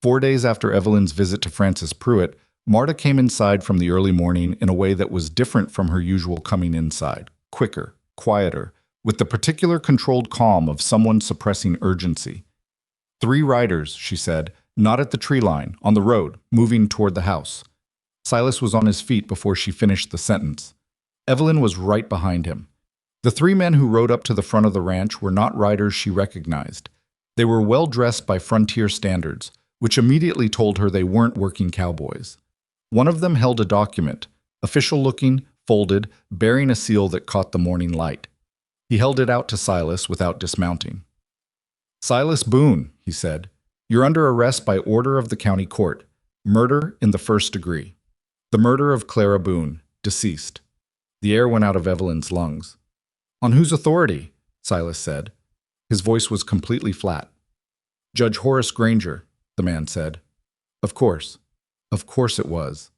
4 days after Evelyn's visit to Francis Pruitt, Marta came inside from the early morning in a way that was different from her usual coming inside, quicker, quieter, with the particular controlled calm of someone suppressing urgency. 3 riders, she said, not at the tree line, on the road, moving toward the house. Silas was on his feet before she finished the sentence. Evelyn was right behind him. The 3 men who rode up to the front of the ranch were not riders she recognized. They were well dressed by frontier standards, which immediately told her they weren't working cowboys. One of them held a document, official-looking, folded, bearing a seal that caught the morning light. He held it out to Silas without dismounting. Silas Boone, he said, you're under arrest by order of the county court. Murder in the 1st degree. The murder of Clara Boone, deceased. The air went out of Evelyn's lungs. On whose authority? Silas said. His voice was completely flat. Judge Horace Granger, the man said. Of course it was.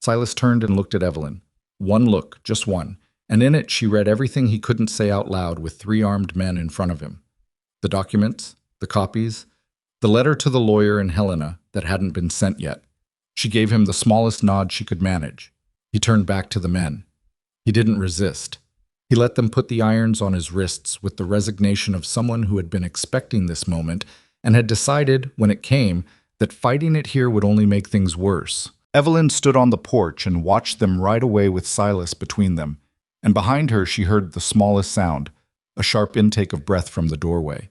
Silas turned and looked at Evelyn. One look, just one, and in it she read everything he couldn't say out loud with 3 armed men in front of him. The documents, the copies, the letter to the lawyer in Helena that hadn't been sent yet. She gave him the smallest nod she could manage. He turned back to the men. He didn't resist. He let them put the irons on his wrists with the resignation of someone who had been expecting this moment and had decided, when it came, that fighting it here would only make things worse. Evelyn stood on the porch and watched them ride away with Silas between them, and behind her she heard the smallest sound, a sharp intake of breath from the doorway,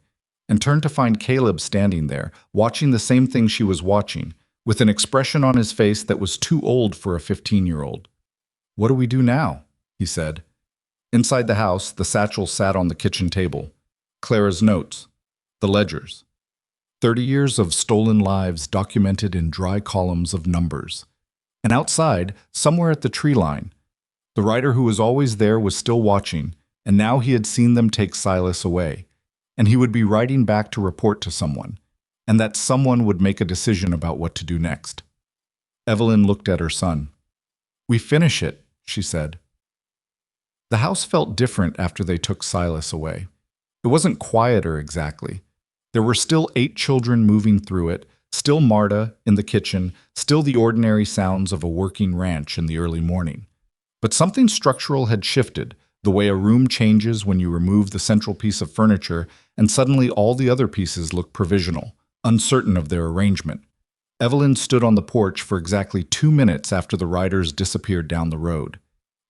and turned to find Caleb standing there, watching the same thing she was watching, with an expression on his face that was too old for a 15-year-old. What do we do now? He said. Inside the house, the satchel sat on the kitchen table. Clara's notes. The ledgers. 30 years of stolen lives documented in dry columns of numbers. And outside, somewhere at the tree line, the writer who was always there was still watching, and now he had seen them take Silas away, and he would be writing back to report to someone, and that someone would make a decision about what to do next. Evelyn looked at her son. "We finish it," she said. The house felt different after they took Silas away. It wasn't quieter exactly. There were still 8 children moving through it, still Marta in the kitchen, still the ordinary sounds of a working ranch in the early morning. But something structural had shifted, the way a room changes when you remove the central piece of furniture, and suddenly all the other pieces look provisional, uncertain of their arrangement. Evelyn stood on the porch for exactly 2 minutes after the riders disappeared down the road.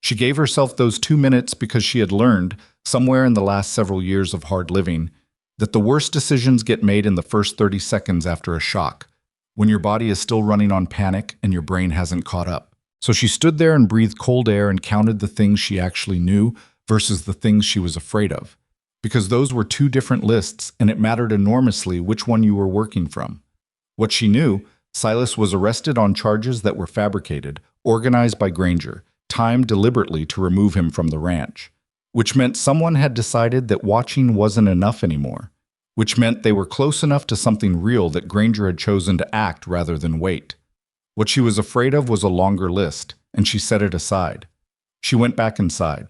She gave herself those 2 minutes because she had learned, somewhere in the last several years of hard living, that the worst decisions get made in the first 30 seconds after a shock, when your body is still running on panic and your brain hasn't caught up. So she stood there and breathed cold air and counted the things she actually knew versus the things she was afraid of. Because those were 2 different lists, and it mattered enormously which one you were working from. What she knew, Silas was arrested on charges that were fabricated, organized by Granger, timed deliberately to remove him from the ranch. Which meant someone had decided that watching wasn't enough anymore. Which meant they were close enough to something real that Granger had chosen to act rather than wait. What she was afraid of was a longer list, and she set it aside. She went back inside.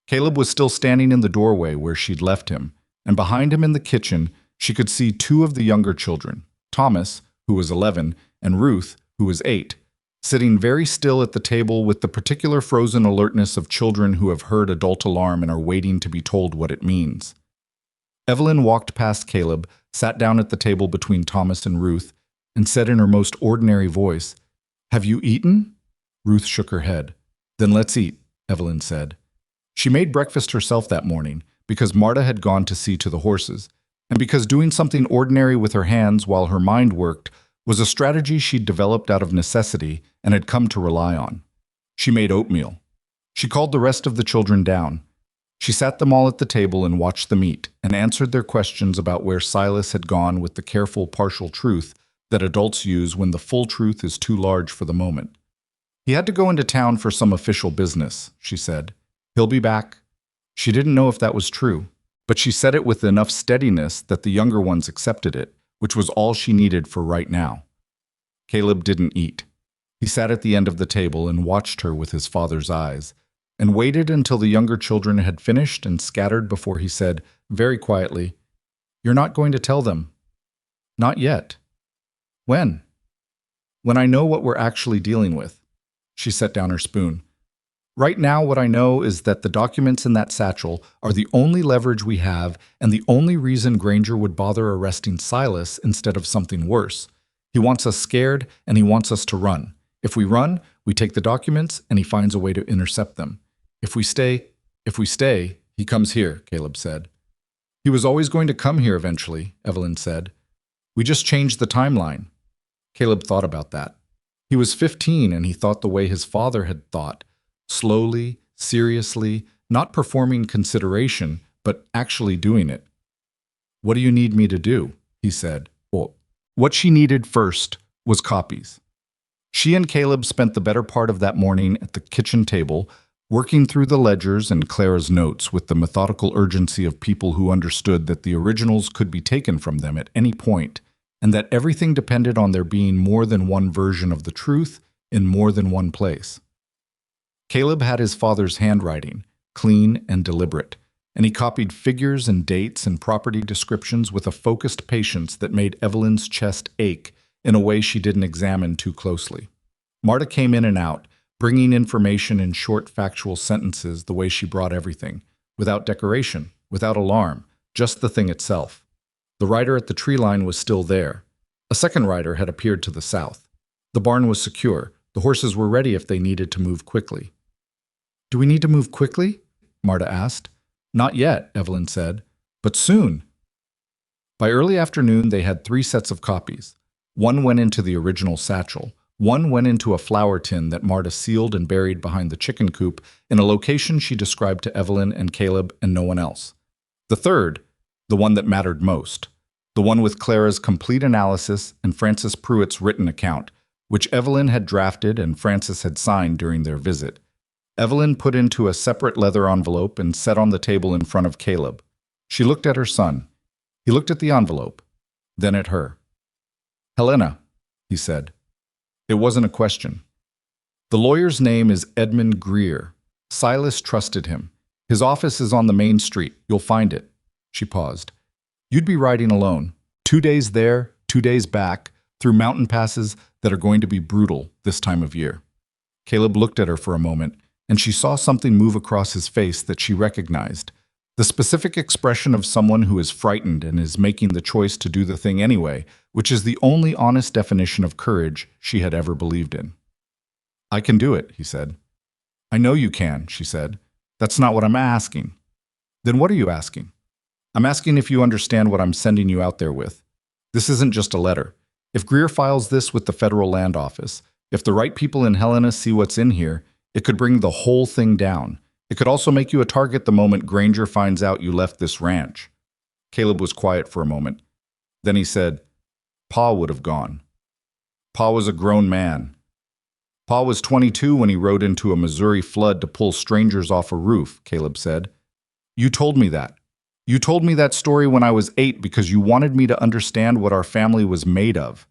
Caleb was still standing in the doorway where she'd left him, and behind him in the kitchen, she could see 2 of the younger children, Thomas, who was 11, and Ruth, who was 8, sitting very still at the table with the particular frozen alertness of children who have heard adult alarm and are waiting to be told what it means. Evelyn walked past Caleb, sat down at the table between Thomas and Ruth, and said in her most ordinary voice, "Have you eaten?" Ruth shook her head. "Then let's eat," Evelyn said. She made breakfast herself that morning, because Marta had gone to see to the horses, and because doing something ordinary with her hands while her mind worked was a strategy she'd developed out of necessity and had come to rely on. She made oatmeal. She called the rest of the children down. She sat them all at the table and watched them eat, and answered their questions about where Silas had gone with the careful partial truth that adults use when the full truth is too large for the moment. "He had to go into town for some official business," she said. "He'll be back." She didn't know if that was true, but she said it with enough steadiness that the younger ones accepted it, which was all she needed for right now. Caleb didn't eat. He sat at the end of the table and watched her with his father's eyes, and waited until the younger children had finished and scattered before he said, very quietly, "You're not going to tell them?" "Not yet." "When?" "When I know what we're actually dealing with." She set down her spoon. "Right now, what I know is that the documents in that satchel are the only leverage we have and the only reason Granger would bother arresting Silas instead of something worse. He wants us scared, and he wants us to run. If we run, we take the documents, and he finds a way to intercept them. If we stay, he comes here," Caleb said. "He was always going to come here eventually," Evelyn said. "We just changed the timeline." Caleb thought about that. He was 15, and he thought the way his father had thought, slowly, seriously, not performing consideration, but actually doing it. "What do you need me to do?" he said. Well, what she needed first was copies. She and Caleb spent the better part of that morning at the kitchen table, working through the ledgers and Clara's notes with the methodical urgency of people who understood that the originals could be taken from them at any point, and that everything depended on there being more than one version of the truth in more than one place. Caleb had his father's handwriting, clean and deliberate, and he copied figures and dates and property descriptions with a focused patience that made Evelyn's chest ache in a way she didn't examine too closely. Marta came in and out, bringing information in short factual sentences the way she brought everything, without decoration, without alarm, just the thing itself. The rider at the tree line was still there. A second rider had appeared to the south. The barn was secure. The horses were ready if they needed to move quickly. "Do we need to move quickly?" Marta asked. "Not yet," Evelyn said, "but soon." By early afternoon, they had 3 sets of copies. One went into the original satchel. One went into a flour tin that Marta sealed and buried behind the chicken coop in a location she described to Evelyn and Caleb and no one else. The third, the one that mattered most, the one with Clara's complete analysis and Francis Pruitt's written account, which Evelyn had drafted and Francis had signed during their visit. Evelyn put into a separate leather envelope and set on the table in front of Caleb. She looked at her son. He looked at the envelope, then at her. "Helena," he said. It wasn't a question. "The lawyer's name is Edmund Greer. Silas trusted him. His office is on the main street. You'll find it." She paused. "You'd be riding alone. 2 days there, 2 days back, through mountain passes that are going to be brutal this time of year." Caleb looked at her for a moment, and she saw something move across his face that she recognized. The specific expression of someone who is frightened and is making the choice to do the thing anyway, which is the only honest definition of courage she had ever believed in. "I can do it," he said. "I know you can," she said. "That's not what I'm asking." "Then what are you asking?" "I'm asking if you understand what I'm sending you out there with. This isn't just a letter. If Greer files this with the Federal Land Office, if the right people in Helena see what's in here, it could bring the whole thing down. It could also make you a target the moment Granger finds out you left this ranch." Caleb was quiet for a moment. Then he said, "Pa would have gone. Pa was a grown man. Pa was 22 when he rode into a Missouri flood to pull strangers off a roof," Caleb said. "You told me that. You told me that story when I was 8 because you wanted me to understand what our family was made of."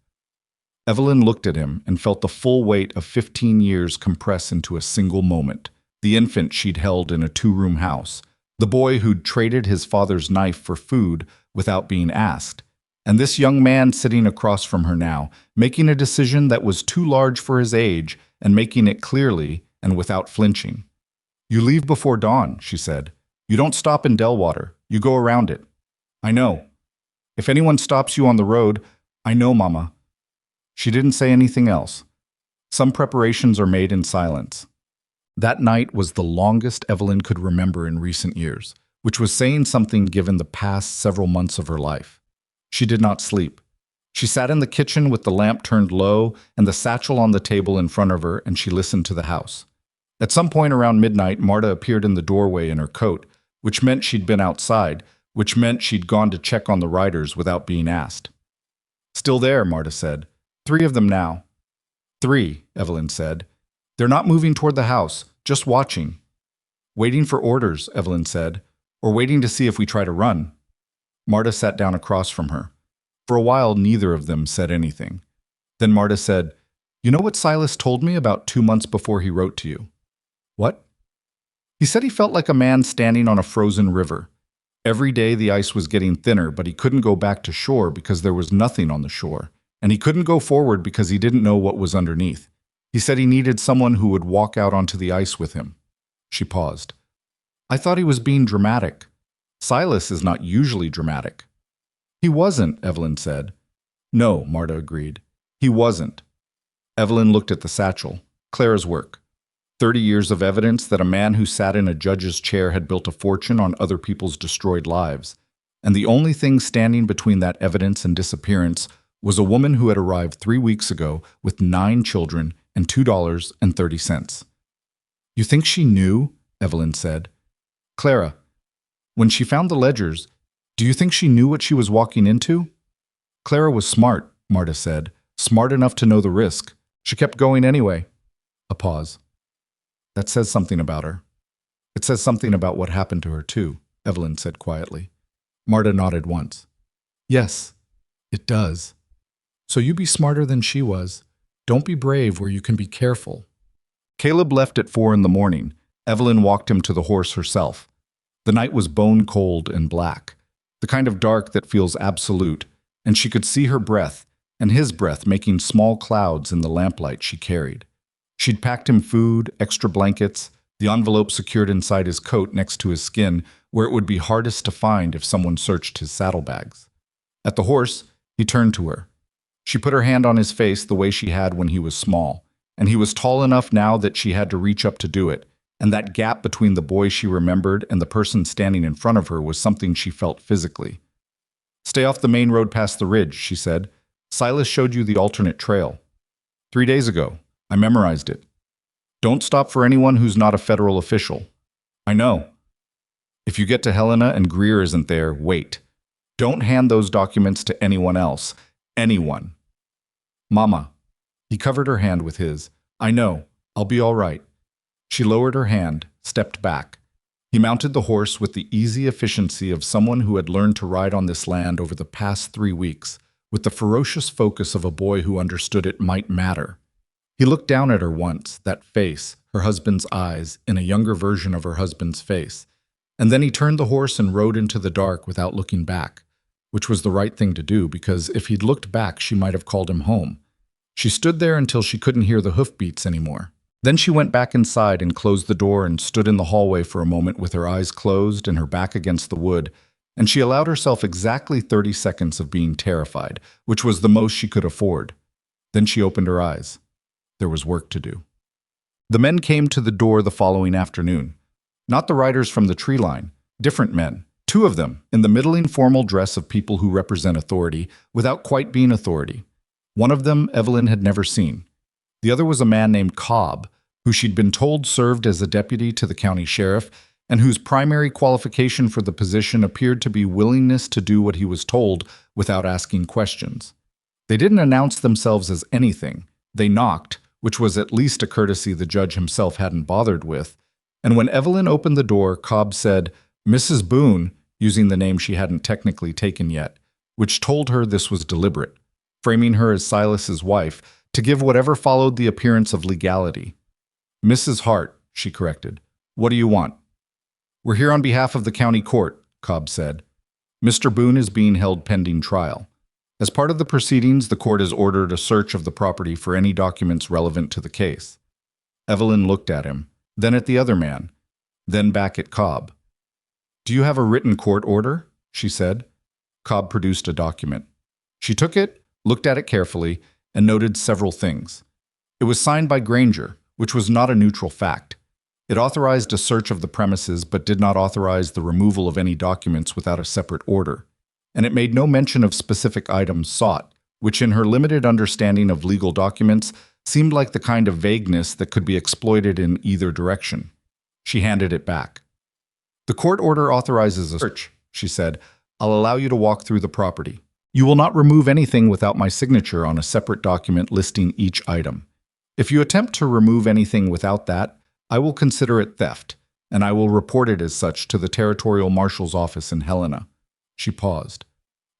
Evelyn looked at him and felt the full weight of 15 years compress into a single moment. The infant she'd held in a 2-room house, the boy who'd traded his father's knife for food without being asked, and this young man sitting across from her now, making a decision that was too large for his age and making it clearly and without flinching. "You leave before dawn," she said. "You don't stop in Delwater. You go around it." "I know. If anyone stops you on the road, I know, Mama." She didn't say anything else. Some preparations are made in silence. That night was the longest Evelyn could remember in recent years, which was saying something given the past several months of her life. She did not sleep. She sat in the kitchen with the lamp turned low and the satchel on the table in front of her, and she listened to the house. At some point around midnight, Marta appeared in the doorway in her coat, which meant she'd been outside, which meant she'd gone to check on the riders without being asked. "Still there," Marta said. "3 of them now." "3," Evelyn said. "They're not moving toward the house, just watching." "Waiting for orders," Evelyn said, "or waiting to see if we try to run." Marta sat down across from her. For a while, neither of them said anything. Then Marta said, "You know what Silas told me about 2 months before he wrote to you?" "What?" "He said he felt like a man standing on a frozen river. Every day the ice was getting thinner, but he couldn't go back to shore because there was nothing on the shore, and he couldn't go forward because he didn't know what was underneath. He said he needed someone who would walk out onto the ice with him." She paused. "I thought he was being dramatic. Silas is not usually dramatic." "He wasn't," Evelyn said. "No," Marta agreed. "He wasn't." Evelyn looked at the satchel. Clara's work. 30 years of evidence that a man who sat in a judge's chair had built a fortune on other people's destroyed lives. And the only thing standing between that evidence and disappearance was a woman who had arrived 3 weeks ago with 9 children and $2.30. "You think she knew?" Evelyn said. "Clara, when she found the ledgers, do you think she knew what she was walking into?" "Clara was smart," Marta said, "smart enough to know the risk. She kept going anyway." A pause. "That says something about her." "It says something about what happened to her, too," Evelyn said quietly. Marta nodded once. "Yes, it does. So you be smarter than she was. Don't be brave where you can be careful." Caleb left at 4 in the morning. Evelyn walked him to the horse herself. The night was bone cold and black, the kind of dark that feels absolute, and she could see her breath and his breath making small clouds in the lamplight she carried. She'd packed him food, extra blankets, the envelope secured inside his coat next to his skin, where it would be hardest to find if someone searched his saddlebags. At the horse, he turned to her. She put her hand on his face the way she had when he was small, and he was tall enough now that she had to reach up to do it, and that gap between the boy she remembered and the person standing in front of her was something she felt physically. "Stay off the main road past the ridge," she said. "Silas showed you the alternate trail. 3 days ago. I memorized it. Don't stop for anyone who's not a federal official." "I know." "If you get to Helena and Greer isn't there, wait. Don't hand those documents to anyone else. Anyone. Mama. He covered her hand with his. I know. I'll be all right. She lowered her hand, stepped back. He mounted the horse with the easy efficiency of someone who had learned to ride on this land over the past 3 weeks, with the ferocious focus of a boy who understood it might matter. He looked down at her once, that face, her husband's eyes, in a younger version of her husband's face, and then he turned the horse and rode into the dark without looking back, which was the right thing to do because if he'd looked back, she might have called him home. She stood there until she couldn't hear the hoofbeats anymore. Then she went back inside and closed the door and stood in the hallway for a moment with her eyes closed and her back against the wood, and she allowed herself exactly 30 seconds of being terrified, which was the most she could afford. Then she opened her eyes. There was work to do. The men came to the door the following afternoon. Not the riders from the tree line, different men, 2 of them, in the middling formal dress of people who represent authority without quite being authority. One of them Evelyn had never seen. The other was a man named Cobb, who she'd been told served as a deputy to the county sheriff and whose primary qualification for the position appeared to be willingness to do what he was told without asking questions. They didn't announce themselves as anything. They knocked, which was at least a courtesy the judge himself hadn't bothered with, and when Evelyn opened the door, Cobb said, Mrs. Boone, using the name she hadn't technically taken yet, which told her this was deliberate, framing her as Silas's wife, to give whatever followed the appearance of legality. Mrs. Hart, she corrected. What do you want? We're here on behalf of the county court, Cobb said. Mr. Boone is being held pending trial. As part of the proceedings, the court has ordered a search of the property for any documents relevant to the case. Evelyn looked at him, then at the other man, then back at Cobb. Do you have a written court order? She said. Cobb produced a document. She took it, looked at it carefully, and noted several things. It was signed by Granger, which was not a neutral fact. It authorized a search of the premises but did not authorize the removal of any documents without a separate order. And it made no mention of specific items sought, which in her limited understanding of legal documents seemed like the kind of vagueness that could be exploited in either direction. She handed it back. The court order authorizes a search, she said. I'll allow you to walk through the property. You will not remove anything without my signature on a separate document listing each item. If you attempt to remove anything without that, I will consider it theft, and I will report it as such to the Territorial Marshal's office in Helena. She paused.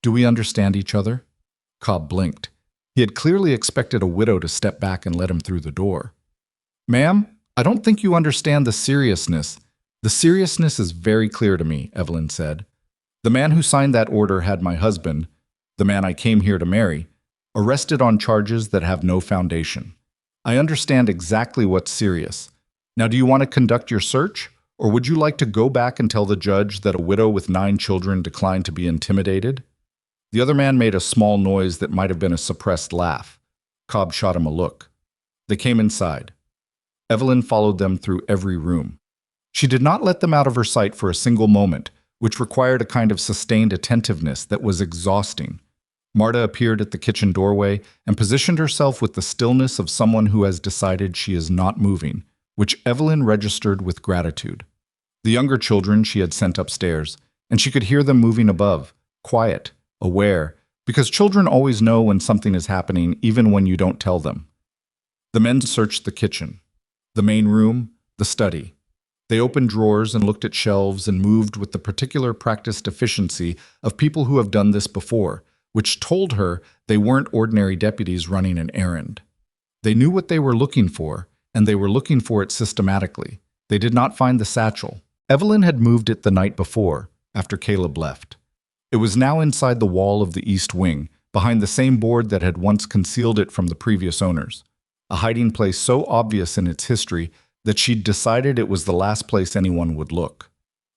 Do we understand each other? Cobb blinked. He had clearly expected a widow to step back and let him through the door. Ma'am, I don't think you understand the seriousness. The seriousness is very clear to me, Evelyn said. The man who signed that order had my husband, the man I came here to marry, arrested on charges that have no foundation. I understand exactly what's serious. Now, do you want to conduct your search, or would you like to go back and tell the judge that a widow with 9 children declined to be intimidated? The other man made a small noise that might have been a suppressed laugh. Cobb shot him a look. They came inside. Evelyn followed them through every room. She did not let them out of her sight for a single moment, which required a kind of sustained attentiveness that was exhausting. Marta appeared at the kitchen doorway and positioned herself with the stillness of someone who has decided she is not moving, which Evelyn registered with gratitude. The younger children she had sent upstairs, and she could hear them moving above, quiet, aware, because children always know when something is happening even when you don't tell them. The men searched the kitchen, the main room, the study. They opened drawers and looked at shelves and moved with the particular practiced efficiency of people who have done this before, which told her they weren't ordinary deputies running an errand. They knew what they were looking for, and they were looking for it systematically. They did not find the satchel. Evelyn had moved it the night before, after Caleb left. It was now inside the wall of the east wing, behind the same board that had once concealed it from the previous owners, a hiding place so obvious in its history that she'd decided it was the last place anyone would look.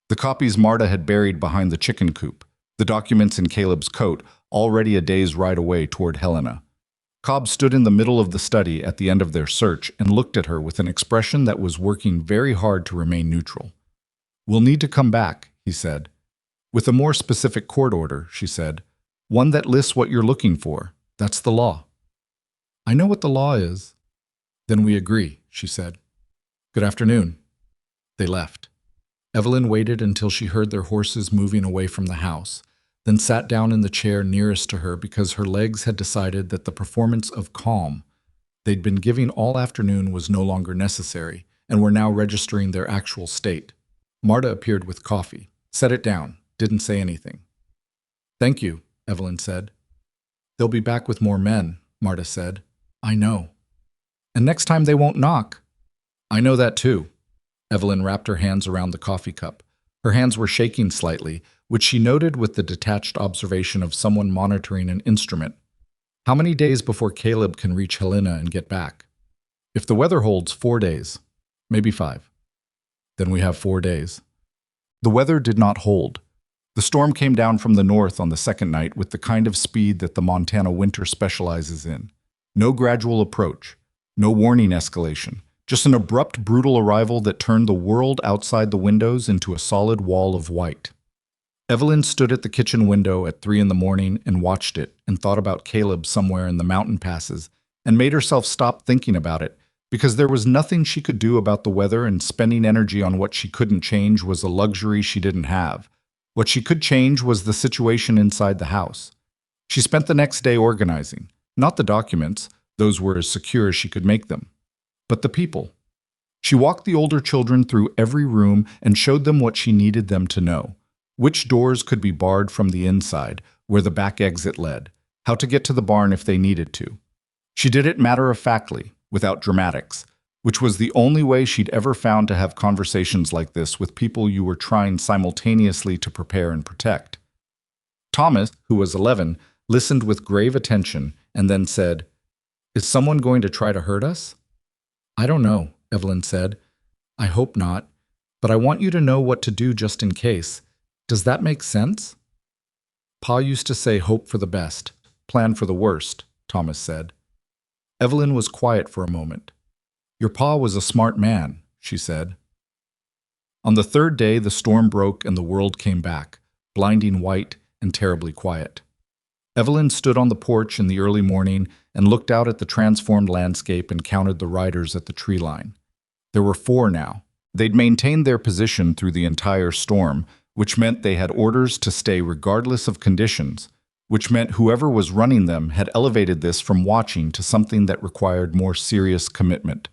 The copies Marta had buried behind the chicken coop, the documents in Caleb's coat, already a day's ride away toward Helena. Cobb stood in the middle of the study at the end of their search and looked at her with an expression that was working very hard to remain neutral. We'll need to come back, he said. With a more specific court order, she said. One that lists what you're looking for. That's the law. I know what the law is. Then we agree, she said. Good afternoon. They left. Evelyn waited until she heard their horses moving away from the house, then sat down in the chair nearest to her because her legs had decided that the performance of calm they'd been giving all afternoon was no longer necessary and were now registering their actual state. Marta appeared with coffee, set it down, didn't say anything. "Thank you," Evelyn said. "They'll be back with more men," Marta said. "I know. And next time they won't knock." "I know that too." Evelyn wrapped her hands around the coffee cup. Her hands were shaking slightly, which she noted with the detached observation of someone monitoring an instrument. "How many days before Caleb can reach Helena and get back?" "If the weather holds, 4 days. Maybe 5. "Then we have 4 days." The weather did not hold. The storm came down from the north on the second night with the kind of speed that the Montana winter specializes in. No gradual approach, no warning escalation, just an abrupt, brutal arrival that turned the world outside the windows into a solid wall of white. Evelyn stood at the kitchen window at 3 in the morning and watched it and thought about Caleb somewhere in the mountain passes and made herself stop thinking about it because there was nothing she could do about the weather, and spending energy on what she couldn't change was a luxury she didn't have. What she could change was the situation inside the house. She spent the next day organizing, not the documents, those were as secure as she could make them, but the people. She walked the older children through every room and showed them what she needed them to know. Which doors could be barred from the inside, where the back exit led, how to get to the barn if they needed to. She did it matter-of-factly, without dramatics, which was the only way she'd ever found to have conversations like this with people you were trying simultaneously to prepare and protect. Thomas, who was 11, listened with grave attention and then said, "Is someone going to try to hurt us?" "I don't know," Evelyn said. "I hope not, but I want you to know what to do just in case. Does that make sense?" "Pa used to say hope for the best, plan for the worst," Thomas said. Evelyn was quiet for a moment. "Your pa was a smart man," she said. On the third day, the storm broke and the world came back, blinding white and terribly quiet. Evelyn stood on the porch in the early morning and looked out at the transformed landscape and counted the riders at the tree line. There were 4 now. They'd maintained their position through the entire storm, which meant they had orders to stay regardless of conditions, which meant whoever was running them had elevated this from watching to something that required more serious commitment.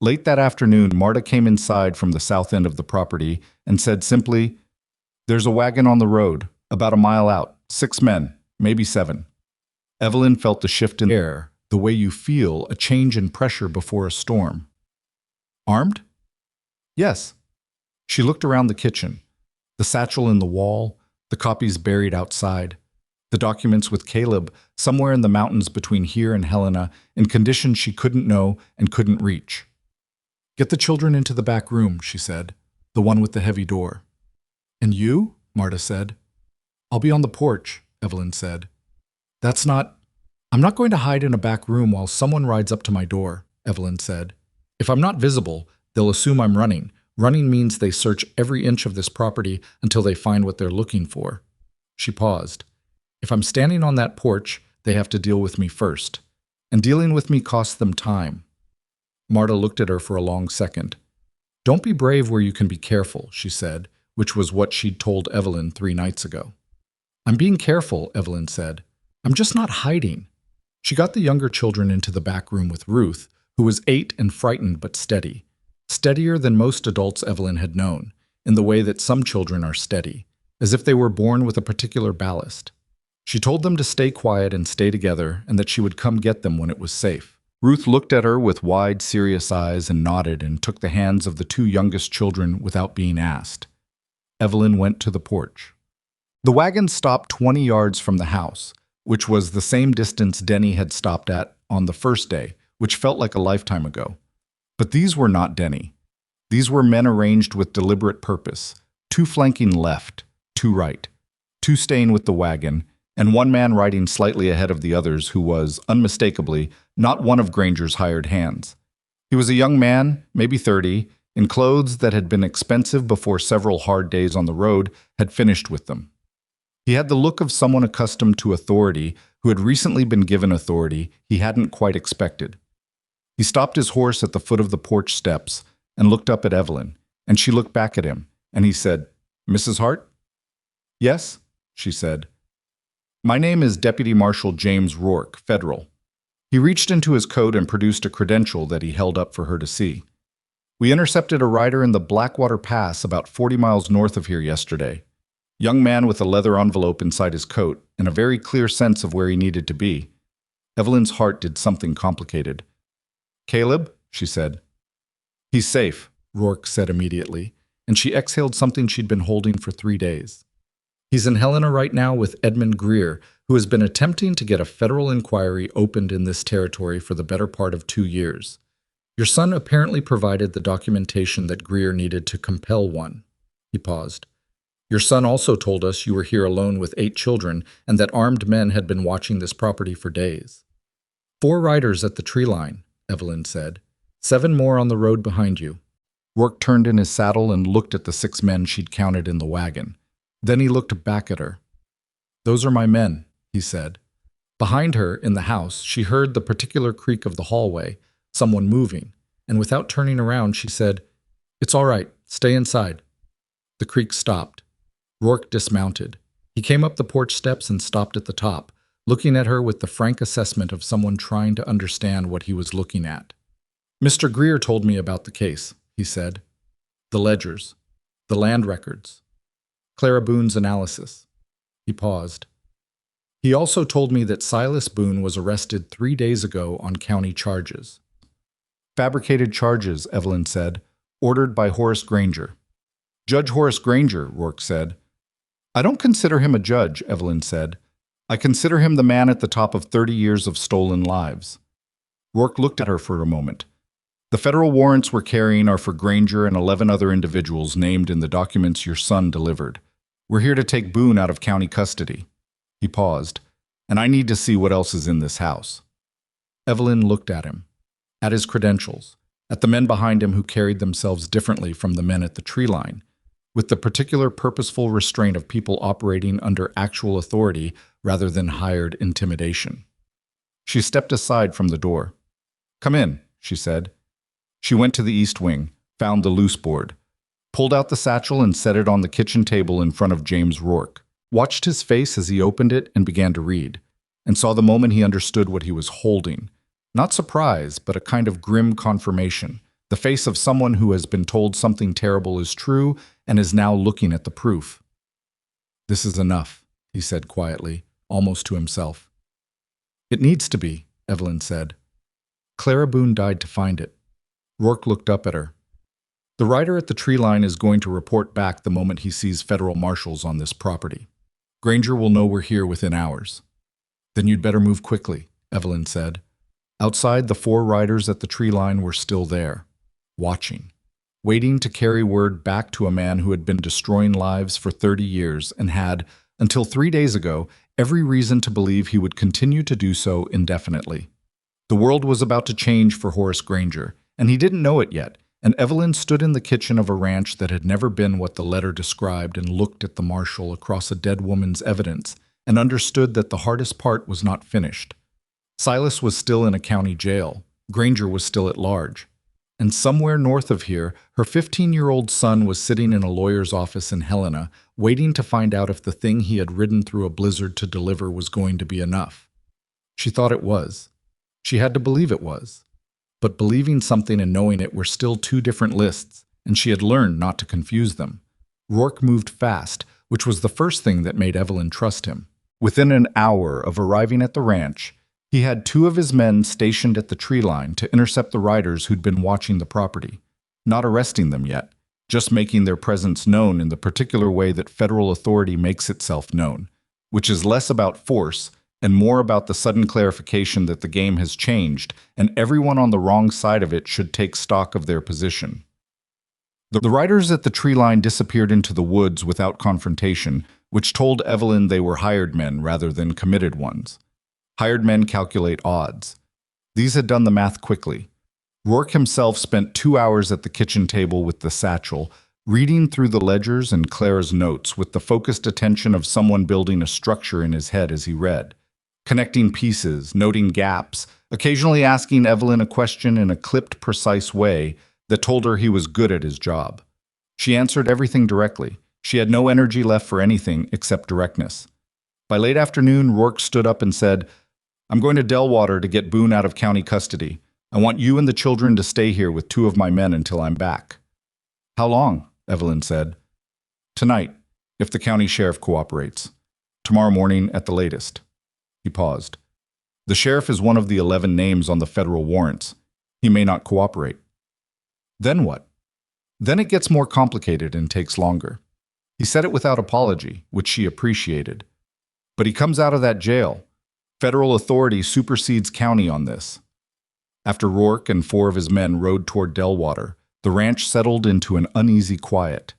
Late that afternoon, Marta came inside from the south end of the property and said simply, "There's a wagon on the road, about a mile out, 6 men, maybe 7. Evelyn felt the shift in the air, the way you feel a change in pressure before a storm. "Armed?" "Yes." She looked around the kitchen, the satchel in the wall, the copies buried outside, the documents with Caleb somewhere in the mountains between here and Helena in conditions she couldn't know and couldn't reach. "Get the children into the back room," she said, "the one with the heavy door." "And you?" Marta said. "I'll be on the porch," Evelyn said. I'm not going to hide in a back room while someone rides up to my door," Evelyn said. "If I'm not visible, they'll assume I'm running. Running means they search every inch of this property until they find what they're looking for." She paused. "If I'm standing on that porch, they have to deal with me first. And dealing with me costs them time." Marta looked at her for a long second. "Don't be brave where you can be careful," she said, which was what she'd told Evelyn 3 nights ago. "I'm being careful," Evelyn said. "I'm just not hiding." She got the younger children into the back room with Ruth, who was 8 and frightened but steady. Steadier than most adults Evelyn had known, in the way that some children are steady, as if they were born with a particular ballast. She told them to stay quiet and stay together, and that she would come get them when it was safe. Ruth looked at her with wide, serious eyes and nodded and took the hands of the 2 youngest children without being asked. Evelyn went to the porch. The wagon stopped 20 yards from the house, which was the same distance Denny had stopped at on the first day, which felt like a lifetime ago. But these were not Denny. These were men arranged with deliberate purpose, 2 flanking left, 2 right, 2 staying with the wagon, and 1 man riding slightly ahead of the others who was, unmistakably, not one of Granger's hired hands. He was a young man, maybe 30, in clothes that had been expensive before several hard days on the road had finished with them. He had the look of someone accustomed to authority who had recently been given authority he hadn't quite expected. He stopped his horse at the foot of the porch steps and looked up at Evelyn, and she looked back at him, and he said, "Mrs. Hart?" "Yes," she said, My name is Deputy Marshal James Rourke, Federal. He reached into his coat and produced a credential that he held up for her to see. We intercepted a rider in the Blackwater Pass about 40 miles north of here yesterday. Young man with a leather envelope inside his coat and a very clear sense of where he needed to be. Evelyn's heart did something complicated. Caleb, she said. He's safe, Rourke said immediately, and she exhaled something she'd been holding for 3 days. He's in Helena right now with Edmund Greer, who has been attempting to get a federal inquiry opened in this territory for the better part of 2 years. Your son apparently provided the documentation that Greer needed to compel one. He paused. Your son also told us you were here alone with 8 children and that armed men had been watching this property for days. 4 riders at the tree line, Evelyn said. 7 more on the road behind you. Rourke turned in his saddle and looked at the 6 men she'd counted in the wagon. Then he looked back at her. Those are my men, he said. Behind her, in the house, she heard the particular creak of the hallway, someone moving, and without turning around, she said, It's all right, stay inside. The creak stopped. Rourke dismounted. He came up the porch steps and stopped at the top, looking at her with the frank assessment of someone trying to understand what he was looking at. Mr. Greer told me about the case, he said. The ledgers, the land records, Clara Boone's analysis. He paused. He also told me that Silas Boone was arrested 3 days ago on county charges. Fabricated charges, Evelyn said, ordered by Horace Granger. Judge Horace Granger, Rourke said. I don't consider him a judge, Evelyn said. I consider him the man at the top of 30 years of stolen lives. Rourke looked at her for a moment. The federal warrants we're carrying are for Granger and 11 other individuals named in the documents your son delivered. We're here to take Boone out of county custody. He paused. And I need to see what else is in this house. Evelyn looked at him, at his credentials, at the men behind him who carried themselves differently from the men at the tree line, with the particular purposeful restraint of people operating under actual authority rather than hired intimidation. She stepped aside from the door. Come in, she said. She went to the east wing, found the loose board, pulled out the satchel and set it on the kitchen table in front of James Rourke, watched his face as he opened it and began to read, and saw the moment he understood what he was holding. Not surprise, but a kind of grim confirmation, the face of someone who has been told something terrible is true and is now looking at the proof. This is enough, he said quietly, almost to himself. It needs to be, Evelyn said. Clara Boone died to find it. Rourke looked up at her. The rider at the tree line is going to report back the moment he sees federal marshals on this property. Granger will know we're here within hours. Then you'd better move quickly, Evelyn said. Outside, the 4 riders at the tree line were still there, watching, waiting to carry word back to a man who had been destroying lives for 30 years and had, until 3 days ago, every reason to believe he would continue to do so indefinitely. The world was about to change for Horace Granger, and he didn't know it yet, and Evelyn stood in the kitchen of a ranch that had never been what the letter described and looked at the marshal across a dead woman's evidence and understood that the hardest part was not finished. Silas was still in a county jail. Granger was still at large. And somewhere north of here, her 15-year-old son was sitting in a lawyer's office in Helena, waiting to find out if the thing he had ridden through a blizzard to deliver was going to be enough. She thought it was. She had to believe it was. But believing something and knowing it were still 2 different lists, and she had learned not to confuse them. Rourke moved fast, which was the first thing that made Evelyn trust him. Within an hour of arriving at the ranch, he had 2 of his men stationed at the tree line to intercept the riders who'd been watching the property, not arresting them yet, just making their presence known in the particular way that federal authority makes itself known, which is less about force and more about the sudden clarification that the game has changed and everyone on the wrong side of it should take stock of their position. The riders at the tree line disappeared into the woods without confrontation, which told Evelyn they were hired men rather than committed ones. Hired men calculate odds. These had done the math quickly. Rourke himself spent 2 hours at the kitchen table with the satchel, reading through the ledgers and Clara's notes with the focused attention of someone building a structure in his head as he read, connecting pieces, noting gaps, occasionally asking Evelyn a question in a clipped, precise way that told her he was good at his job. She answered everything directly. She had no energy left for anything except directness. By late afternoon, Rourke stood up and said, "I'm going to Delwater to get Boone out of county custody. I want you and the children to stay here with two of my men until I'm back." "How long?" Evelyn said. "Tonight, if the county sheriff cooperates. Tomorrow morning at the latest." He paused. "The sheriff is one of the 11 names on the federal warrants. He may not cooperate." "Then what?" "Then it gets more complicated and takes longer." He said it without apology, which she appreciated. "But he comes out of that jail. Federal authority supersedes county on this." After Rourke and 4 of his men rode toward Delwater, the ranch settled into an uneasy quiet.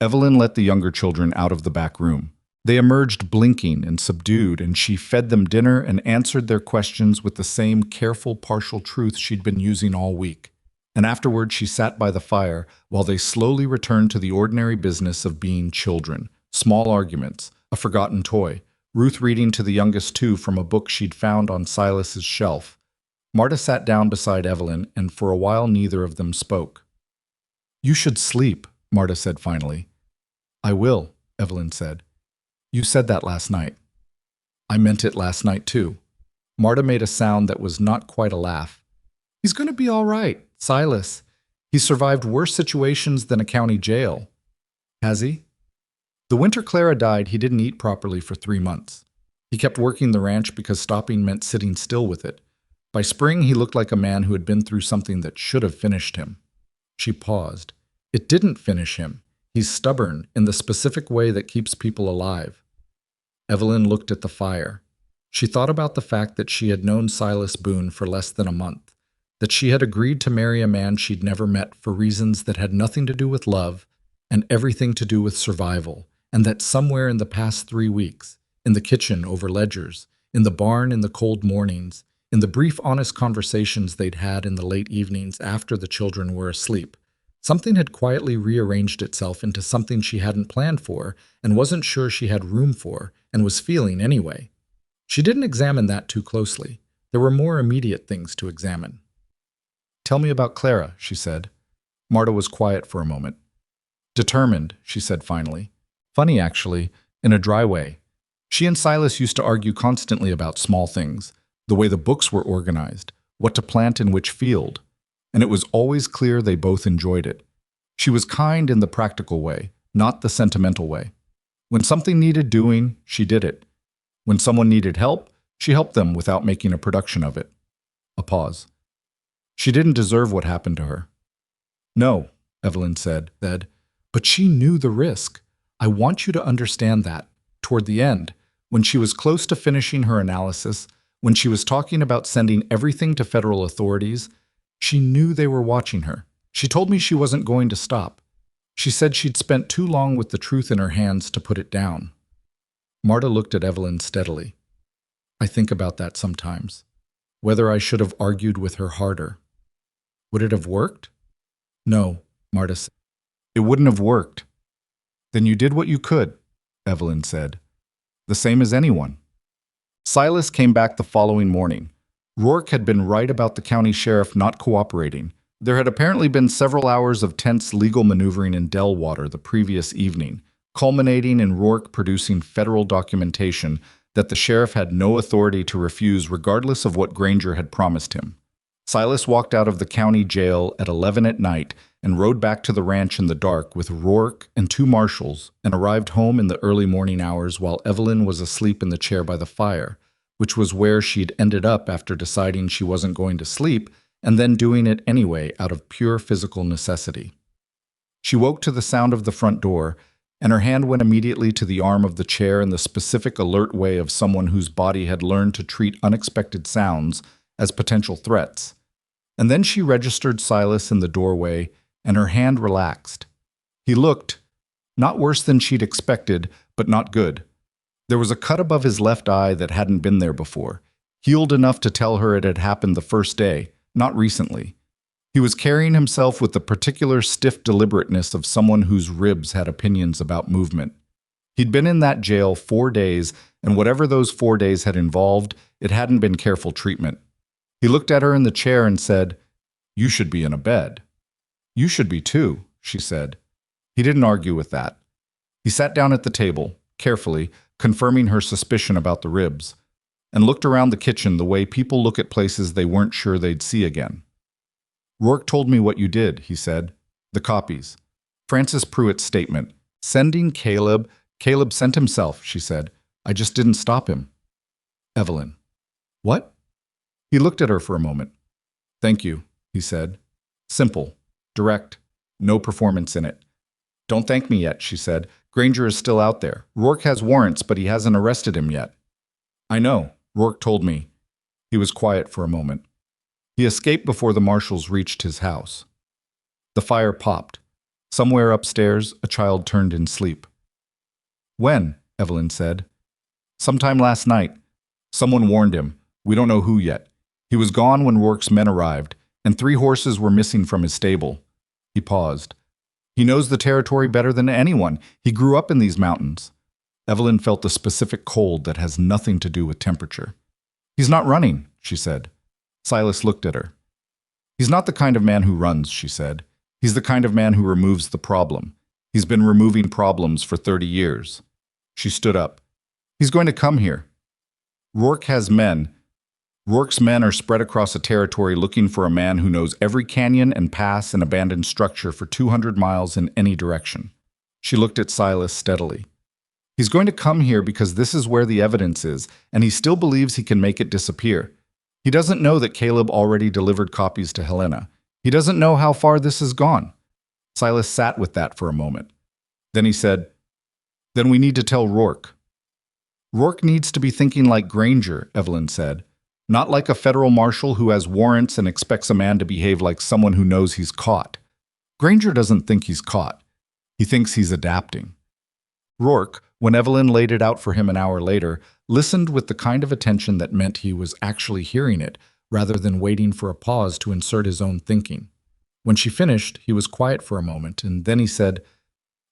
Evelyn let the younger children out of the back room. They emerged blinking and subdued, and she fed them dinner and answered their questions with the same careful, partial truth she'd been using all week. And afterward she sat by the fire while they slowly returned to the ordinary business of being children. Small arguments, a forgotten toy, Ruth reading to the youngest 2 from a book she'd found on Silas's shelf. Marta sat down beside Evelyn, and for a while neither of them spoke. "You should sleep," Marta said finally. "I will," Evelyn said. "You said that last night." "I meant it last night too." Marta made a sound that was not quite a laugh. "He's going to be all right, Silas. He's survived worse situations than a county jail." "Has he?" "The winter Clara died, he didn't eat properly for 3 months. He kept working the ranch because stopping meant sitting still with it. By spring, he looked like a man who had been through something that should have finished him." She paused. "It didn't finish him. He's stubborn in the specific way that keeps people alive." Evelyn looked at the fire. She thought about the fact that she had known Silas Boone for less than a month, that she had agreed to marry a man she'd never met for reasons that had nothing to do with love and everything to do with survival, and that somewhere in the past 3 weeks, in the kitchen over ledgers, in the barn in the cold mornings, in the brief honest conversations they'd had in the late evenings after the children were asleep, something had quietly rearranged itself into something she hadn't planned for and wasn't sure she had room for and was feeling anyway. She didn't examine that too closely. There were more immediate things to examine. "Tell me about Clara," she said. Marta was quiet for a moment. "Determined," she said finally. "Funny, actually, in a dry way. She and Silas used to argue constantly about small things, the way the books were organized, what to plant in which field, and it was always clear they both enjoyed it. She was kind in the practical way, not the sentimental way. When something needed doing, she did it. When someone needed help, she helped them without making a production of it." A pause. "She didn't deserve what happened to her." "No," Evelyn said, "but she knew the risk. I want you to understand that. Toward the end, when she was close to finishing her analysis, when she was talking about sending everything to federal authorities, she knew they were watching her. She told me she wasn't going to stop. She said she'd spent too long with the truth in her hands to put it down." Marta looked at Evelyn steadily. "I think about that sometimes. Whether I should have argued with her harder. Would it have worked?" "No," Marta said. "It wouldn't have worked." "Then you did what you could," Evelyn said. "The same as anyone." Silas came back the following morning. Rourke had been right about the county sheriff not cooperating. There had apparently been several hours of tense legal maneuvering in Delwater the previous evening, culminating in Rourke producing federal documentation that the sheriff had no authority to refuse regardless of what Granger had promised him. Silas walked out of the county jail at 11 at night and rode back to the ranch in the dark with Rourke and 2 marshals and arrived home in the early morning hours while Evelyn was asleep in the chair by the fire, which was where she'd ended up after deciding she wasn't going to sleep and then doing it anyway out of pure physical necessity. She woke to the sound of the front door, and her hand went immediately to the arm of the chair in the specific alert way of someone whose body had learned to treat unexpected sounds as potential threats. And then she registered Silas in the doorway, and her hand relaxed. He looked, not worse than she'd expected, but not good. There was a cut above his left eye that hadn't been there before, healed enough to tell her it had happened the first day, not recently. He was carrying himself with the particular stiff deliberateness of someone whose ribs had opinions about movement. He'd been in that jail 4 days, and whatever those 4 days had involved, it hadn't been careful treatment. He looked at her in the chair and said, "You should be in a bed." "You should be too," she said. He didn't argue with that. He sat down at the table, carefully, confirming her suspicion about the ribs, and looked around the kitchen the way people look at places they weren't sure they'd see again. "Rourke told me what you did," he said. "The copies." Frances Pruitt's statement. "Sending Caleb. Caleb sent himself," she said. "I just didn't stop him." Evelyn. "What?" He looked at her for a moment. "Thank you," he said. "Simple. Direct. No performance in it." "Don't thank me yet," she said. "Granger is still out there. Rourke has warrants, but he hasn't arrested him yet." "I know. Rourke told me." He was quiet for a moment. He escaped before the marshals reached his house. The fire popped. Somewhere upstairs, a child turned in sleep. "When?" Evelyn said. "Sometime last night. Someone warned him. We don't know who yet. He was gone when Rourke's men arrived, and 3 horses were missing from his stable." He paused. "He knows the territory better than anyone. He grew up in these mountains." Evelyn felt the specific cold that has nothing to do with temperature. "He's not running," she said. Silas looked at her. "He's not the kind of man who runs," she said. "He's the kind of man who removes the problem. He's been removing problems for 30 years. She stood up. "He's going to come here. Rourke has men. Rourke's men are spread across a territory looking for a man who knows every canyon and pass and abandoned structure for 200 miles in any direction." She looked at Silas steadily. "He's going to come here because this is where the evidence is, and he still believes he can make it disappear. He doesn't know that Caleb already delivered copies to Helena. He doesn't know how far this has gone." Silas sat with that for a moment. Then he said, "Then we need to tell Rourke." "Rourke needs to be thinking like Granger," Evelyn said. "Not like a federal marshal who has warrants and expects a man to behave like someone who knows he's caught. Granger doesn't think he's caught. He thinks he's adapting." Rourke, when Evelyn laid it out for him an hour later, listened with the kind of attention that meant he was actually hearing it, rather than waiting for a pause to insert his own thinking. When she finished, he was quiet for a moment, and then he said,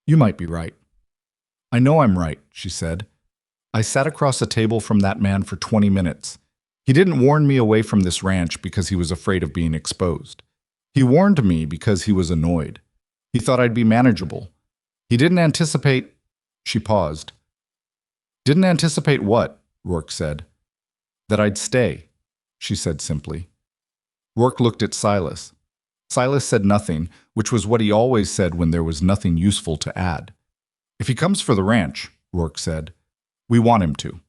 "You might be right." "I know I'm right," she said. "I sat across a table from that man for 20 minutes. He didn't warn me away from this ranch because he was afraid of being exposed. He warned me because he was annoyed. He thought I'd be manageable. He didn't anticipate—" She paused. "Didn't anticipate what?" Rourke said. "That I'd stay," she said simply. Rourke looked at Silas. Silas said nothing, which was what he always said when there was nothing useful to add. "If he comes for the ranch," Rourke said, "we want him to.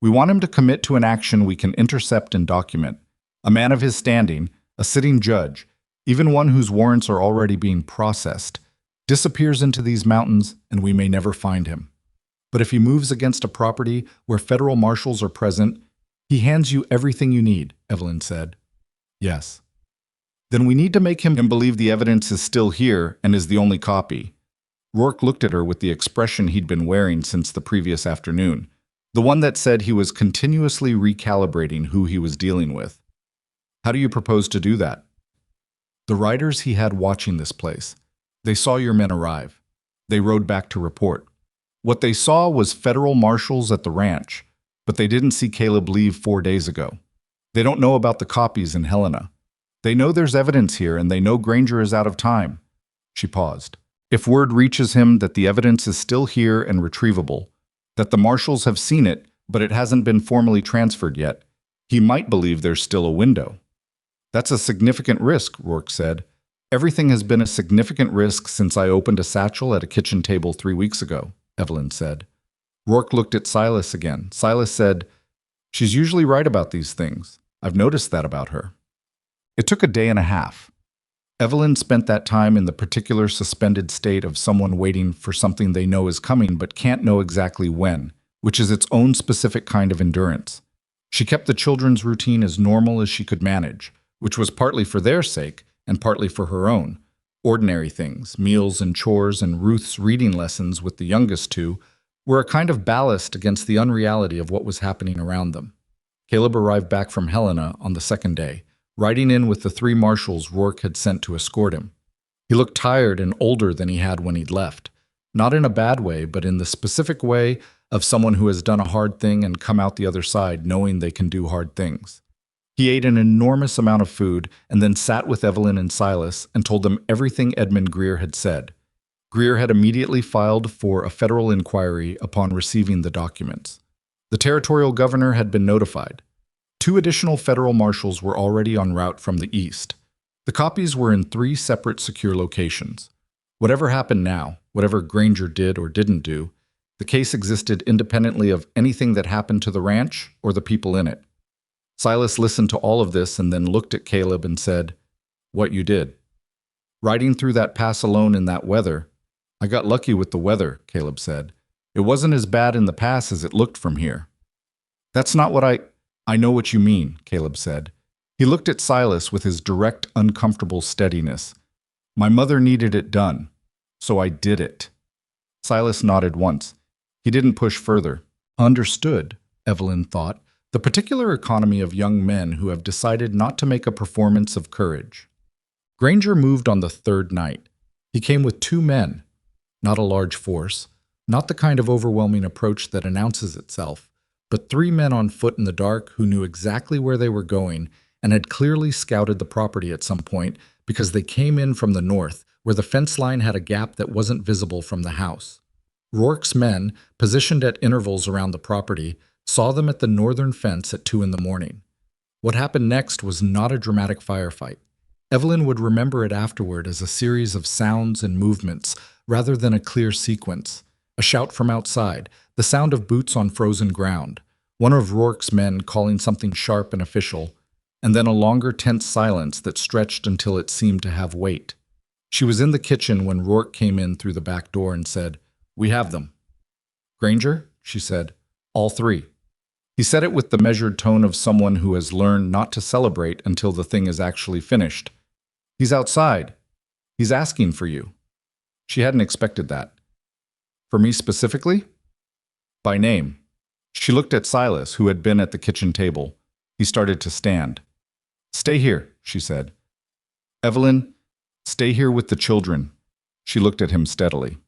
We want him to commit to an action we can intercept and document. A man of his standing, a sitting judge, even one whose warrants are already being processed, disappears into these mountains and we may never find him. But if he moves against a property where federal marshals are present, he hands you everything you need," Evelyn said. "Yes." "Then we need to make him believe the evidence is still here and is the only copy." Rourke looked at her with the expression he'd been wearing since the previous afternoon, the one that said he was continuously recalibrating who he was dealing with. "How do you propose to do that?" "The riders he had watching this place. They saw your men arrive. They rode back to report. What they saw was federal marshals at the ranch, but they didn't see Caleb leave 4 days ago. They don't know about the copies in Helena. They know there's evidence here, and they know Granger is out of time." She paused. "If word reaches him that the evidence is still here and retrievable, that the marshals have seen it, but it hasn't been formally transferred yet, he might believe there's still a window." "That's a significant risk," Rourke said. "Everything has been a significant risk since I opened a satchel at a kitchen table 3 weeks ago," Evelyn said. Rourke looked at Silas again. Silas said, "She's usually right about these things. I've noticed that about her." It took a day and a half. Evelyn spent that time in the particular suspended state of someone waiting for something they know is coming but can't know exactly when, which is its own specific kind of endurance. She kept the children's routine as normal as she could manage, which was partly for their sake and partly for her own. Ordinary things, meals and chores and Ruth's reading lessons with the youngest 2, were a kind of ballast against the unreality of what was happening around them. Caleb arrived back from Helena on the 2nd day, riding in with the 3 marshals Rourke had sent to escort him. He looked tired and older than he had when he'd left, not in a bad way, but in the specific way of someone who has done a hard thing and come out the other side knowing they can do hard things. He ate an enormous amount of food and then sat with Evelyn and Silas and told them everything Edmund Greer had said. Greer had immediately filed for a federal inquiry upon receiving the documents. The territorial governor had been notified. 2 additional federal marshals were already en route from the east. The copies were in 3 separate secure locations. Whatever happened now, whatever Granger did or didn't do, the case existed independently of anything that happened to the ranch or the people in it. Silas listened to all of this and then looked at Caleb and said, "What you did. Riding through that pass alone in that weather." "I got lucky with the weather," Caleb said. "It wasn't as bad in the pass as it looked from here." "That's not what I know what you mean," Caleb said. He looked at Silas with his direct, uncomfortable steadiness. "My mother needed it done, so I did it." Silas nodded once. He didn't push further. Understood, Evelyn thought, the particular economy of young men who have decided not to make a performance of courage. Granger moved on the 3rd night. He came with 2 men, not a large force, not the kind of overwhelming approach that announces itself, but 3 men on foot in the dark who knew exactly where they were going and had clearly scouted the property at some point because they came in from the north, where the fence line had a gap that wasn't visible from the house. Rourke's men, positioned at intervals around the property, saw them at the northern fence at 2 in the morning. What happened next was not a dramatic firefight. Evelyn would remember it afterward as a series of sounds and movements rather than a clear sequence. A shout from outside, the sound of boots on frozen ground, one of Rourke's men calling something sharp and official, and then a longer tense silence that stretched until it seemed to have weight. She was in the kitchen when Rourke came in through the back door and said, "We have them." "Granger?" she said. "All 3. He said it with the measured tone of someone who has learned not to celebrate until the thing is actually finished. "He's outside. He's asking for you." She hadn't expected that. "For me specifically?" "By name." She looked at Silas, who had been at the kitchen table. He started to stand. "Stay here," she said. "Evelyn, stay here with the children." She looked at him steadily.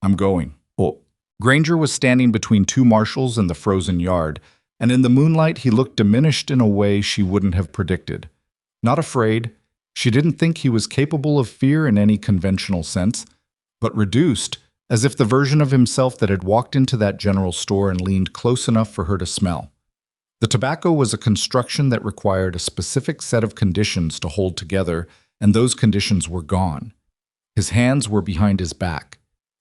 "I'm going." "Oh." Granger was standing between 2 marshals in the frozen yard, and in the moonlight he looked diminished in a way she wouldn't have predicted. Not afraid. She didn't think he was capable of fear in any conventional sense, but reduced, as if the version of himself that had walked into that general store and leaned close enough for her to smell. The tobacco was a construction that required a specific set of conditions to hold together, and those conditions were gone. His hands were behind his back.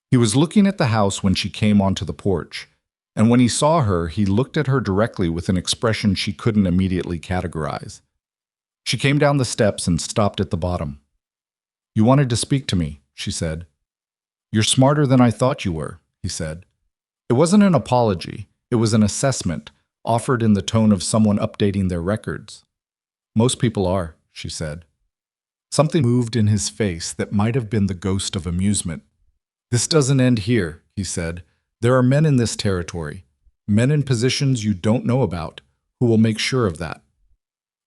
He was looking at the house when she came onto the porch, and when he saw her, he looked at her directly with an expression she couldn't immediately categorize. She came down the steps and stopped at the bottom. "You wanted to speak to me," she said. "You're smarter than I thought you were," he said. It wasn't an apology, it was an assessment, offered in the tone of someone updating their records. "Most people are," she said. Something moved in his face that might have been the ghost of amusement. "This doesn't end here," he said. "There are men in this territory, men in positions you don't know about, who will make sure of that."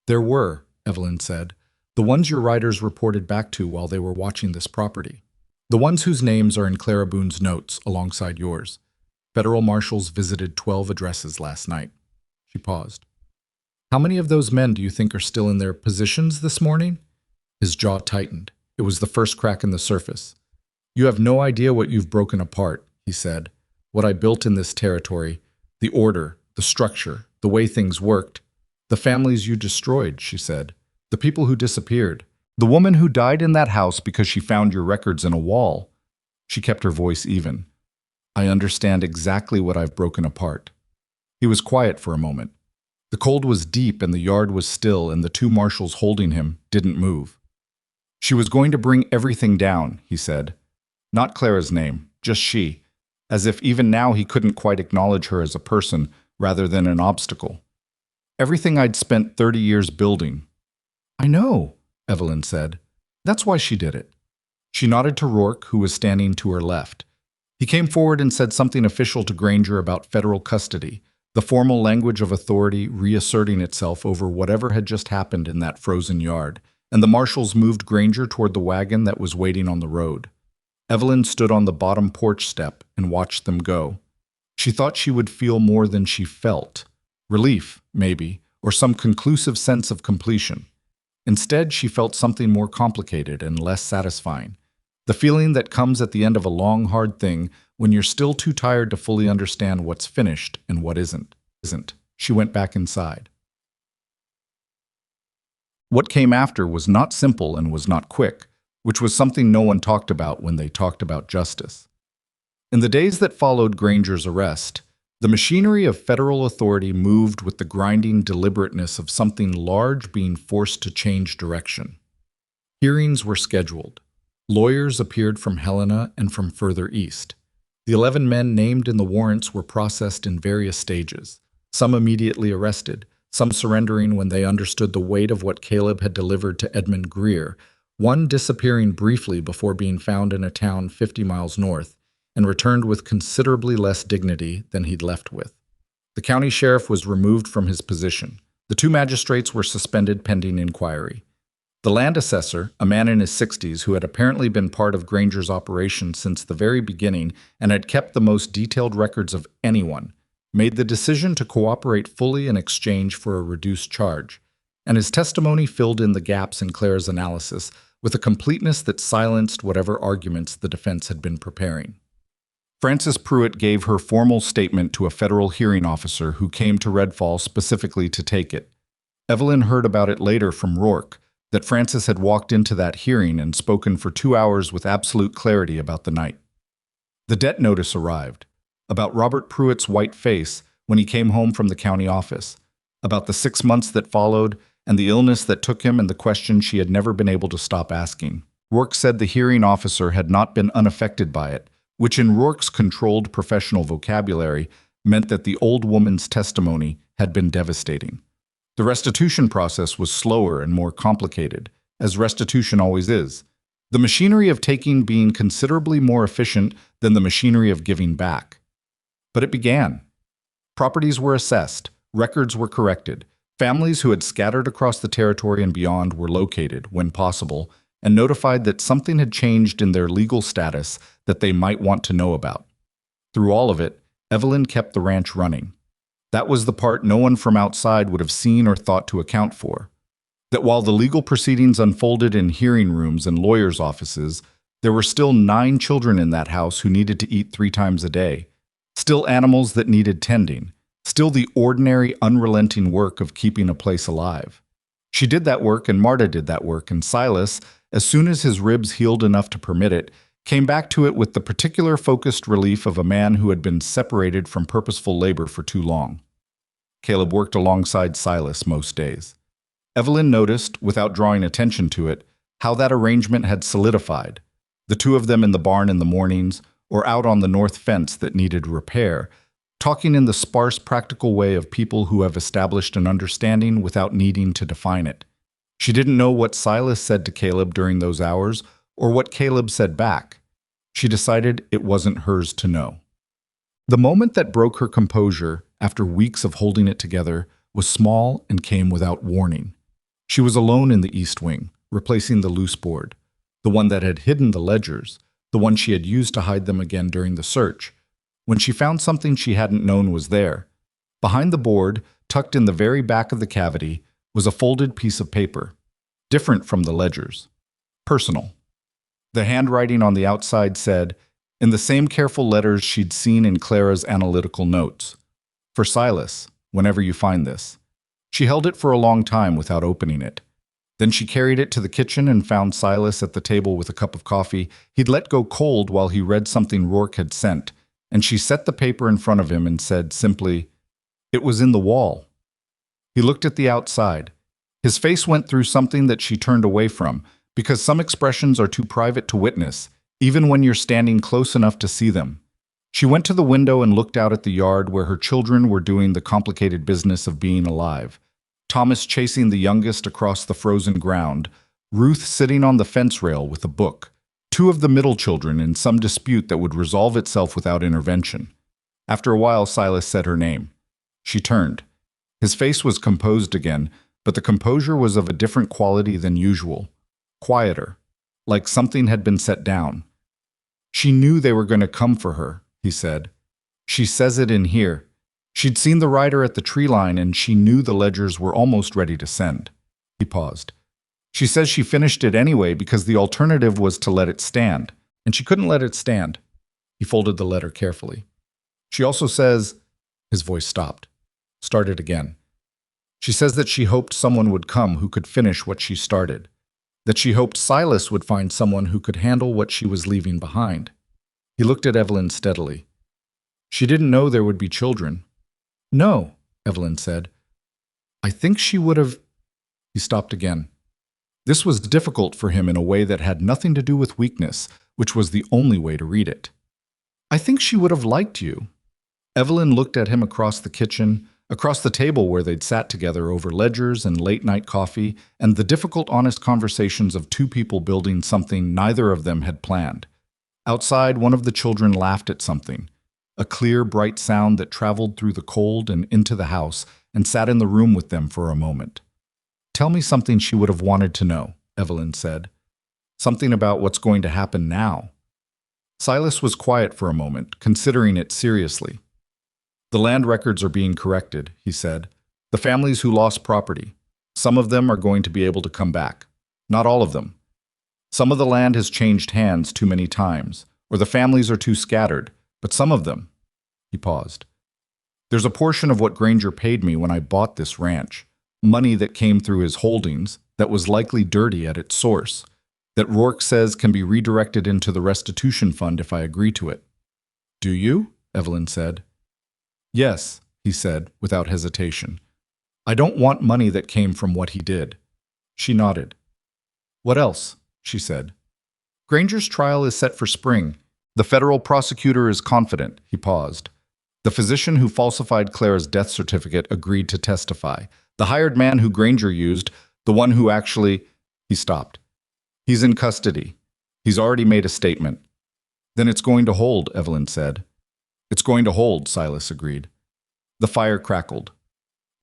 "There were," Evelyn said, "the ones your writers reported back to while they were watching this property. The ones whose names are in Clara Boone's notes alongside yours. Federal marshals visited 12 addresses last night." She paused. "How many of those men do you think are still in their positions this morning?" His jaw tightened. It was the first crack in the surface. "You have no idea what you've broken apart," he said. "What I built in this territory, the order, the structure, the way things worked. The families you destroyed," she said. "The people who disappeared. The woman who died in that house because she found your records in a wall." She kept her voice even. "I understand exactly what I've broken apart." He was quiet for a moment. The cold was deep and the yard was still, and the 2 marshals holding him didn't move. "She was going to bring everything down," he said. Not Clara's name, just she, as if even now he couldn't quite acknowledge her as a person rather than an obstacle. "Everything I'd spent 30 years building." "I know," Evelyn said. "That's why she did it." She nodded to Rourke, who was standing to her left. He came forward and said something official to Granger about federal custody, the formal language of authority reasserting itself over whatever had just happened in that frozen yard, and the marshals moved Granger toward the wagon that was waiting on the road. Evelyn stood on the bottom porch step and watched them go. She thought she would feel more than she felt. Relief, maybe, or some conclusive sense of completion. Instead, she felt something more complicated and less satisfying. The feeling that comes at the end of a long, hard thing when you're still too tired to fully understand what's finished and what isn't. She went back inside. What came after was not simple and was not quick, which was something no one talked about when they talked about justice. In the days that followed Granger's arrest, the machinery of federal authority moved with the grinding deliberateness of something large being forced to change direction. Hearings were scheduled. Lawyers appeared from Helena and from further east. The 11 men named in the warrants were processed in various stages, some immediately arrested, some surrendering when they understood the weight of what Caleb had delivered to Edmund Greer, one disappearing briefly before being found in a town 50 miles north, and returned with considerably less dignity than he'd left with. The county sheriff was removed from his position. The 2 magistrates were suspended pending inquiry. The land assessor, a man in his 60s who had apparently been part of Granger's operation since the very beginning and had kept the most detailed records of anyone, made the decision to cooperate fully in exchange for a reduced charge, and his testimony filled in the gaps in Clara's analysis with a completeness that silenced whatever arguments the defense had been preparing. Frances Pruitt gave her formal statement to a federal hearing officer who came to Red Falls specifically to take it. Evelyn heard about it later from Rourke, that Frances had walked into that hearing and spoken for 2 hours with absolute clarity about the night. The debt notice arrived, about Robert Pruitt's white face when he came home from the county office, about the 6 months that followed and the illness that took him and the questions she had never been able to stop asking. Rourke said the hearing officer had not been unaffected by it, which in Rourke's controlled professional vocabulary meant that the old woman's testimony had been devastating. The restitution process was slower and more complicated, as restitution always is, the machinery of taking being considerably more efficient than the machinery of giving back. But it began. Properties were assessed, records were corrected, families who had scattered across the territory and beyond were located, when possible, and notified that something had changed in their legal status that they might want to know about. Through all of it, Evelyn kept the ranch running. That was the part no one from outside would have seen or thought to account for. That while the legal proceedings unfolded in hearing rooms and lawyers' offices, there were still 9 children in that house who needed to eat 3 times a day, still animals that needed tending, still the ordinary, unrelenting work of keeping a place alive. She did that work, and Marta did that work, and Silas, as soon as his ribs healed enough to permit it, came back to it with the particular focused relief of a man who had been separated from purposeful labor for too long. Caleb worked alongside Silas most days. Evelyn noticed, without drawing attention to it, how that arrangement had solidified. The 2 of them in the barn in the mornings, or out on the north fence that needed repair, talking in the sparse, practical way of people who have established an understanding without needing to define it. She didn't know what Silas said to Caleb during those hours, or what Caleb said back. She decided it wasn't hers to know. The moment that broke her composure, after weeks of holding it together, was small and came without warning. She was alone in the East Wing, replacing the loose board, the one that had hidden the ledgers, the one she had used to hide them again during the search, when she found something she hadn't known was there. Behind the board, tucked in the very back of the cavity, was a folded piece of paper, different from the ledgers. Personal. The handwriting on the outside said, in the same careful letters she'd seen in Clara's analytical notes, "For Silas, whenever you find this." She held it for a long time without opening it. Then she carried it to the kitchen and found Silas at the table with a cup of coffee he'd let go cold while he read something Rourke had sent, and she set the paper in front of him and said simply, "It was in the wall." He looked at the outside. His face went through something that she turned away from, because some expressions are too private to witness, even when you're standing close enough to see them. She went to the window and looked out at the yard where her children were doing the complicated business of being alive. Thomas chasing the youngest across the frozen ground, Ruth sitting on the fence rail with a book, 2 of the middle children in some dispute that would resolve itself without intervention. After a while, Silas said her name. She turned. His face was composed again, but the composure was of a different quality than usual. Quieter, like something had been set down. "She knew they were going to come for her," he said. "She says it in here. She'd seen the rider at the tree line and she knew the ledgers were almost ready to send." He paused. "She says she finished it anyway because the alternative was to let it stand. and she couldn't let it stand. He folded the letter carefully. She also says, his voice stopped, started again. She says that she hoped someone would come who could finish what she started, that she hoped Silas would find someone who could handle what she was leaving behind. He looked at Evelyn steadily. She didn't know there would be children. No, Evelyn said. I think she would have... He stopped again. This was difficult for him in a way that had nothing to do with weakness, which was the only way to read it. I think she would have liked you. Evelyn looked at him across the kitchen, across the table where they'd sat together over ledgers and late-night coffee, and the difficult, honest conversations of two people building something neither of them had planned. Outside, one of the children laughed at something, a clear, bright sound that traveled through the cold and into the house and sat in the room with them for a moment. Tell me something she would have wanted to know, Evelyn said. Something about what's going to happen now. Silas was quiet for a moment, considering it seriously. The land records are being corrected, he said. The families who lost property. Some of them are going to be able to come back. Not all of them. Some of the land has changed hands too many times, or the families are too scattered, but some of them... He paused. There's a portion of what Granger paid me when I bought this ranch, money that came through his holdings that was likely dirty at its source, that Rourke says can be redirected into the restitution fund if I agree to it. Do you? Evelyn said. Yes, he said, without hesitation. I don't want money that came from what he did. She nodded. What else? She said. Granger's trial is set for spring. The federal prosecutor is confident. He paused. The physician who falsified Clara's death certificate agreed to testify. The hired man who Granger used, the one who actually... He stopped. He's in custody. He's already made a statement. Then it's going to hold, Evelyn said. It's going to hold, Silas agreed. The fire crackled.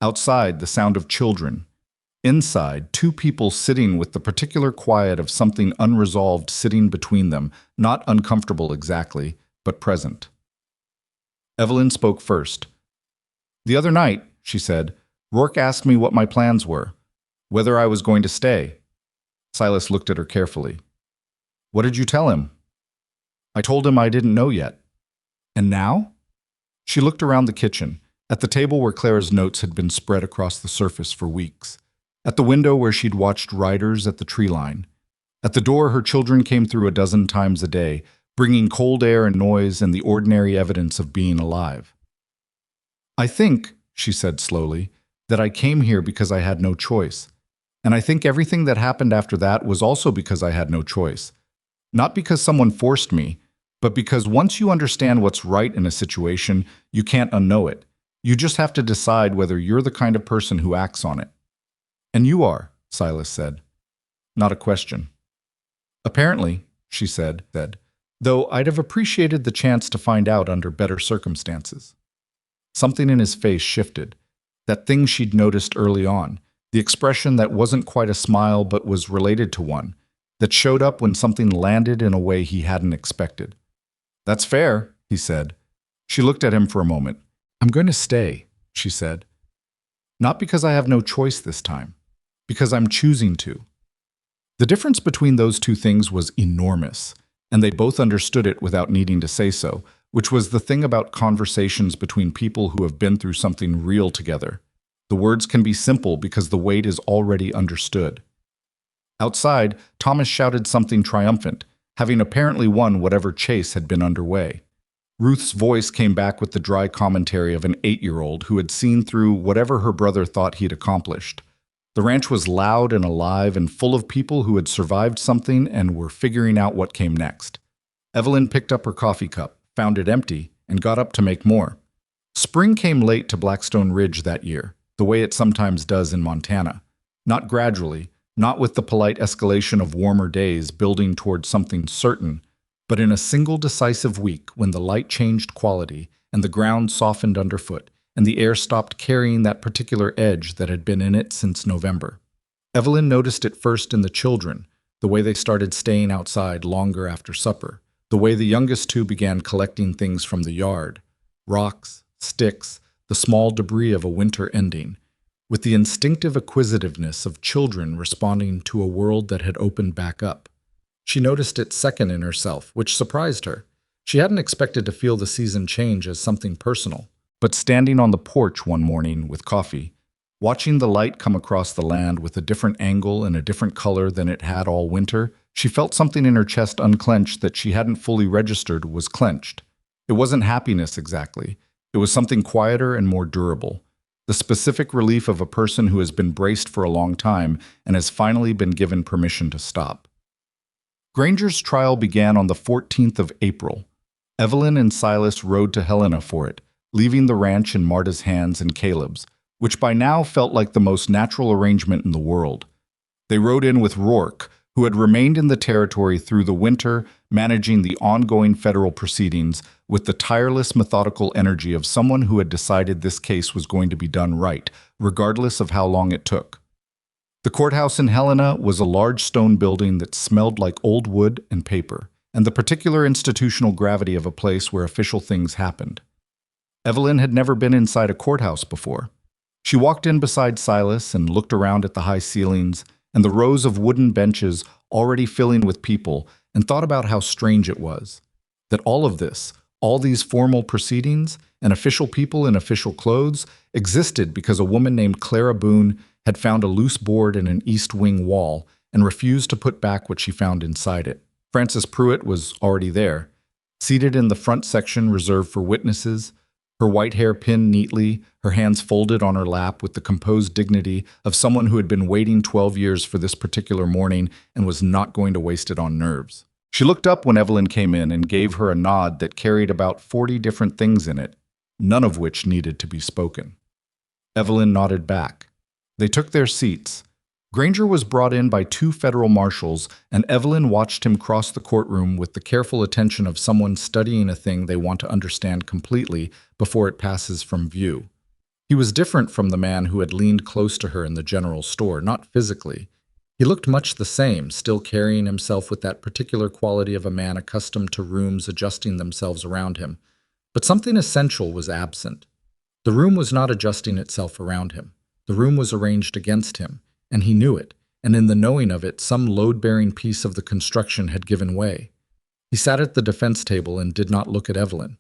Outside, the sound of children. Inside, two people sitting with the particular quiet of something unresolved sitting between them, not uncomfortable exactly, but present. Evelyn spoke first. The other night, she said, Rourke asked me what my plans were, whether I was going to stay. Silas looked at her carefully. What did you tell him? I told him I didn't know yet. And now? She looked around the kitchen, at the table where Clara's notes had been spread across the surface for weeks, at the window where she'd watched riders at the tree line. At the door her children came through a dozen times a day, bringing cold air and noise and the ordinary evidence of being alive. I think, she said slowly, that I came here because I had no choice. And I think everything that happened after that was also because I had no choice. Not because someone forced me, but because once you understand what's right in a situation, you can't unknow it. You just have to decide whether you're the kind of person who acts on it. And you are, Silas said. Not a question. Apparently, she said, though I'd have appreciated the chance to find out under better circumstances. Something in his face shifted. That thing she'd noticed early on, the expression that wasn't quite a smile but was related to one, that showed up when something landed in a way he hadn't expected. That's fair, he said. She looked at him for a moment. I'm going to stay, she said. Not because I have no choice this time, because I'm choosing to. The difference between those two things was enormous, and they both understood it without needing to say so, which was the thing about conversations between people who have been through something real together. The words can be simple because the weight is already understood. Outside, Thomas shouted something triumphant, having apparently won whatever chase had been underway. Ruth's voice came back with the dry commentary of an 8-year-old who had seen through whatever her brother thought he'd accomplished. The ranch was loud and alive and full of people who had survived something and were figuring out what came next. Evelyn picked up her coffee cup, found it empty, and got up to make more. Spring came late to Blackstone Ridge that year, the way it sometimes does in Montana. Not gradually, not with the polite escalation of warmer days building toward something certain, but in a single decisive week when the light changed quality and the ground softened underfoot and the air stopped carrying that particular edge that had been in it since November. Evelyn noticed it first in the children, the way they started staying outside longer after supper, the way the youngest two began collecting things from the yard, rocks, sticks, the small debris of a winter ending, with the instinctive acquisitiveness of children responding to a world that had opened back up. She noticed it second in herself, which surprised her. She hadn't expected to feel the season change as something personal. But standing on the porch one morning with coffee, watching the light come across the land with a different angle and a different color than it had all winter, she felt something in her chest unclench that she hadn't fully registered was clenched. It wasn't happiness exactly. It was something quieter and more durable. The specific relief of a person who has been braced for a long time and has finally been given permission to stop. Granger's trial began on the 14th of April. Evelyn and Silas rode to Helena for it, leaving the ranch in Marta's hands and Caleb's, which by now felt like the most natural arrangement in the world. They rode in with Rourke, who had remained in the territory through the winter, managing the ongoing federal proceedings with the tireless, methodical energy of someone who had decided this case was going to be done right, regardless of how long it took. The courthouse in Helena was a large stone building that smelled like old wood and paper, and the particular institutional gravity of a place where official things happened. Evelyn had never been inside a courthouse before. She walked in beside Silas and looked around at the high ceilings and the rows of wooden benches already filling with people, and thought about how strange it was that all of this, all these formal proceedings and official people in official clothes, existed because a woman named Clara Boone had found a loose board in an east wing wall and refused to put back what she found inside it. Frances Pruitt was already there, seated in the front section reserved for witnesses, her white hair pinned neatly, her hands folded on her lap with the composed dignity of someone who had been waiting 12 years for this particular morning and was not going to waste it on nerves. She looked up when Evelyn came in and gave her a nod that carried about 40 different things in it, none of which needed to be spoken. Evelyn nodded back. They took their seats. Granger was brought in by two federal marshals, and Evelyn watched him cross the courtroom with the careful attention of someone studying a thing they want to understand completely before it passes from view. He was different from the man who had leaned close to her in the general store, not physically. He looked much the same, still carrying himself with that particular quality of a man accustomed to rooms adjusting themselves around him. But something essential was absent. The room was not adjusting itself around him. The room was arranged against him, and he knew it, and in the knowing of it, some load-bearing piece of the construction had given way. He sat at the defense table and did not look at Evelyn.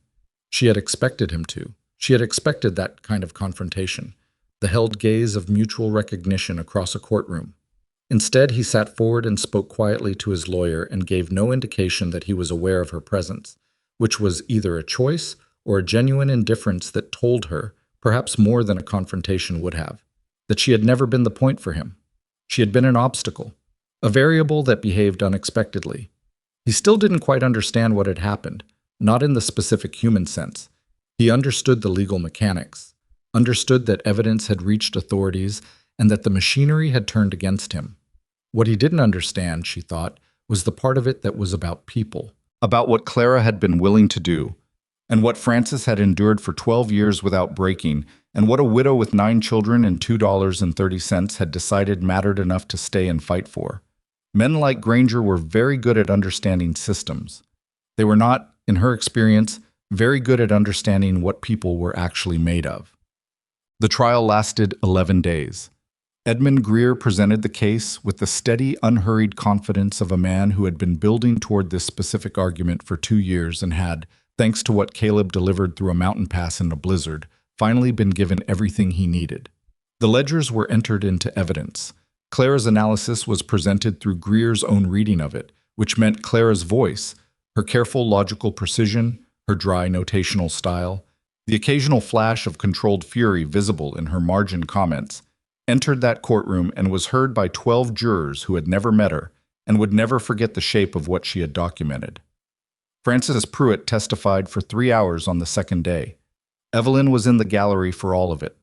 She had expected him to. She had expected that kind of confrontation, the held gaze of mutual recognition across a courtroom. Instead, he sat forward and spoke quietly to his lawyer and gave no indication that he was aware of her presence, which was either a choice or a genuine indifference that told her, perhaps more than a confrontation would have, that she had never been the point for him. She had been an obstacle, a variable that behaved unexpectedly. He still didn't quite understand what had happened, not in the specific human sense. He understood the legal mechanics, understood that evidence had reached authorities and that the machinery had turned against him. What he didn't understand, she thought, was the part of it that was about people, about what Clara had been willing to do, and what Frances had endured for 12 years without breaking, and what a widow with 9 children and $2.30 had decided mattered enough to stay and fight for. Men like Granger were very good at understanding systems. They were not, in her experience, very good at understanding what people were actually made of. The trial lasted 11 days. Edmund Greer presented the case with the steady, unhurried confidence of a man who had been building toward this specific argument for 2 years and had, thanks to what Caleb delivered through a mountain pass in a blizzard, finally been given everything he needed. The ledgers were entered into evidence. Clara's analysis was presented through Greer's own reading of it, which meant Clara's voice, her careful logical precision, her dry notational style, the occasional flash of controlled fury visible in her margin comments, entered that courtroom and was heard by 12 jurors who had never met her and would never forget the shape of what she had documented. Frances Pruitt testified for 3 hours on the second day. Evelyn was in the gallery for all of it.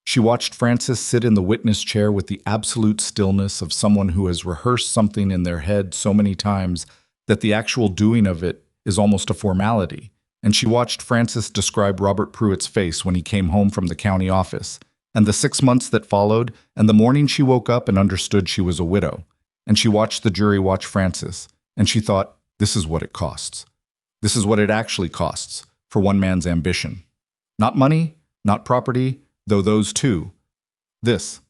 She watched Frances sit in the witness chair with the absolute stillness of someone who has rehearsed something in their head so many times that the actual doing of it is almost a formality. And she watched Frances describe Robert Pruitt's face when he came home from the county office, and the 6 months that followed, and the morning she woke up and understood she was a widow. And she watched the jury watch Frances, and she thought, this is what it costs. This is what it actually costs for one man's ambition. Not money, not property, though those too. This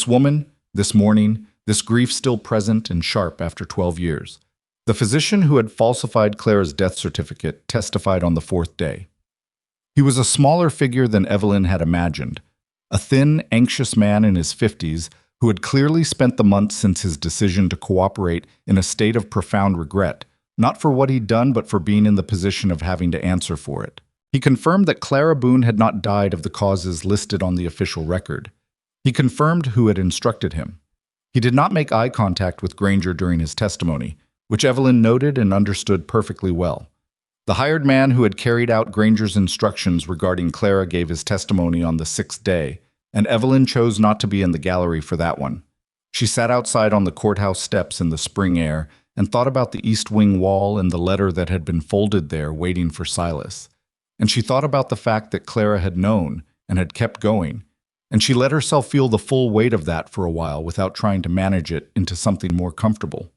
woman, this morning, this grief still present and sharp after 12 years. The physician who had falsified Clara's death certificate testified on the fourth day. He was a smaller figure than Evelyn had imagined, a thin, anxious man in his 50s who had clearly spent the months since his decision to cooperate in a state of profound regret, not for what he'd done but for being in the position of having to answer for it. He confirmed that Clara Boone had not died of the causes listed on the official record. He confirmed who had instructed him. He did not make eye contact with Granger during his testimony, which Evelyn noted and understood perfectly well. The hired man who had carried out Granger's instructions regarding Clara gave his testimony on the sixth day, and Evelyn chose not to be in the gallery for that one. She sat outside on the courthouse steps in the spring air and thought about the east wing wall and the letter that had been folded there waiting for Silas. And she thought about the fact that Clara had known and had kept going, and she let herself feel the full weight of that for a while without trying to manage it into something more comfortable.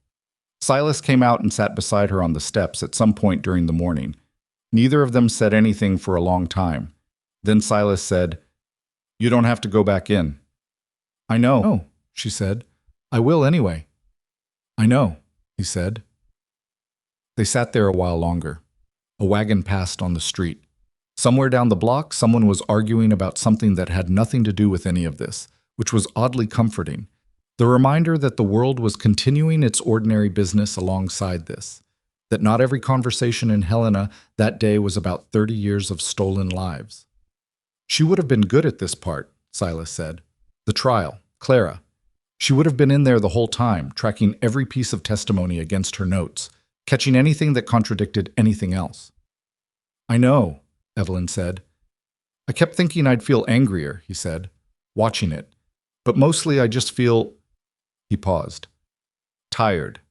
Silas came out and sat beside her on the steps at some point during the morning. Neither of them said anything for a long time. Then Silas said, "You don't have to go back in." "I know," "Oh," she said. "I will anyway." "I know," he said. They sat there a while longer. A wagon passed on the street. Somewhere down the block, someone was arguing about something that had nothing to do with any of this, which was oddly comforting. The reminder that the world was continuing its ordinary business alongside this, that not every conversation in Helena that day was about 30 years of stolen lives. "She would have been good at this part," Silas said. "The trial, Clara. She would have been in there the whole time, tracking every piece of testimony against her notes, catching anything that contradicted anything else." "I know," Evelyn said. "I kept thinking I'd feel angrier," he said, watching it. "But mostly I just feel—" He paused. "Tired.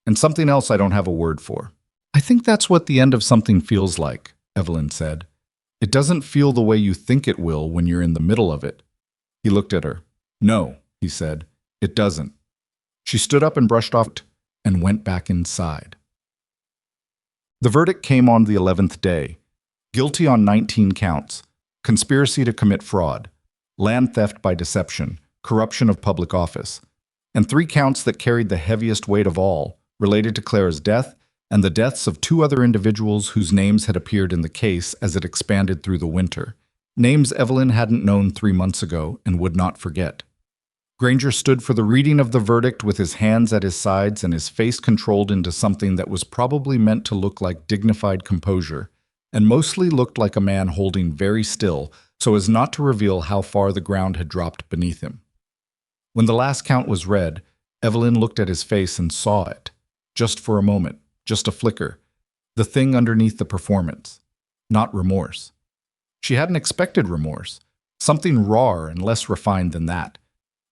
And something else I don't have a word for." "I think that's what the end of something feels like," Evelyn said. "It doesn't feel the way you think it will when you're in the middle of it." He looked at her. "No," he said, "it doesn't." She stood up and brushed off and went back inside. The verdict came on the 11th day. Guilty on 19 counts: conspiracy to commit fraud, land theft by deception, corruption of public office, and 3 counts that carried the heaviest weight of all, related to Clara's death and the deaths of 2 other individuals whose names had appeared in the case as it expanded through the winter. Names Evelyn hadn't known 3 months ago and would not forget. Granger stood for the reading of the verdict with his hands at his sides and his face controlled into something that was probably meant to look like dignified composure, and mostly looked like a man holding very still so as not to reveal how far the ground had dropped beneath him. When the last count was read, Evelyn looked at his face and saw it. Just for a moment, just a flicker. The thing underneath the performance. Not remorse. She hadn't expected remorse. Something rawer and less refined than that.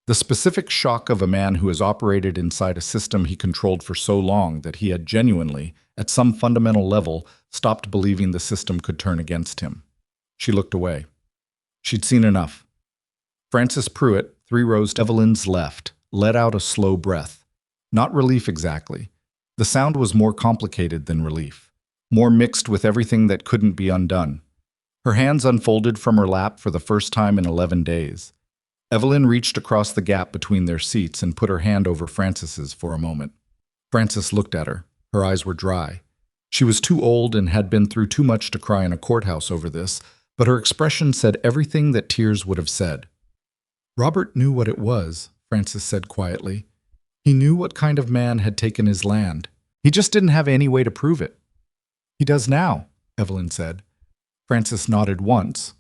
The specific shock of a man who has operated inside a system he controlled for so long that he had genuinely, at some fundamental level, stopped believing the system could turn against him. She looked away. She'd seen enough. Francis Pruitt, 3 rows to Evelyn's left, let out a slow breath. Not relief exactly. The sound was more complicated than relief, more mixed with everything that couldn't be undone. Her hands unfolded from her lap for the first time in 11 days. Evelyn reached across the gap between their seats and put her hand over Francis's for a moment. Francis looked at her. Her eyes were dry. She was too old and had been through too much to cry in a courthouse over this, but her expression said everything that tears would have said. "Robert knew what it was," Francis said quietly. "He knew what kind of man had taken his land. He just didn't have any way to prove it." "He does now," Evelyn said. Francis nodded once,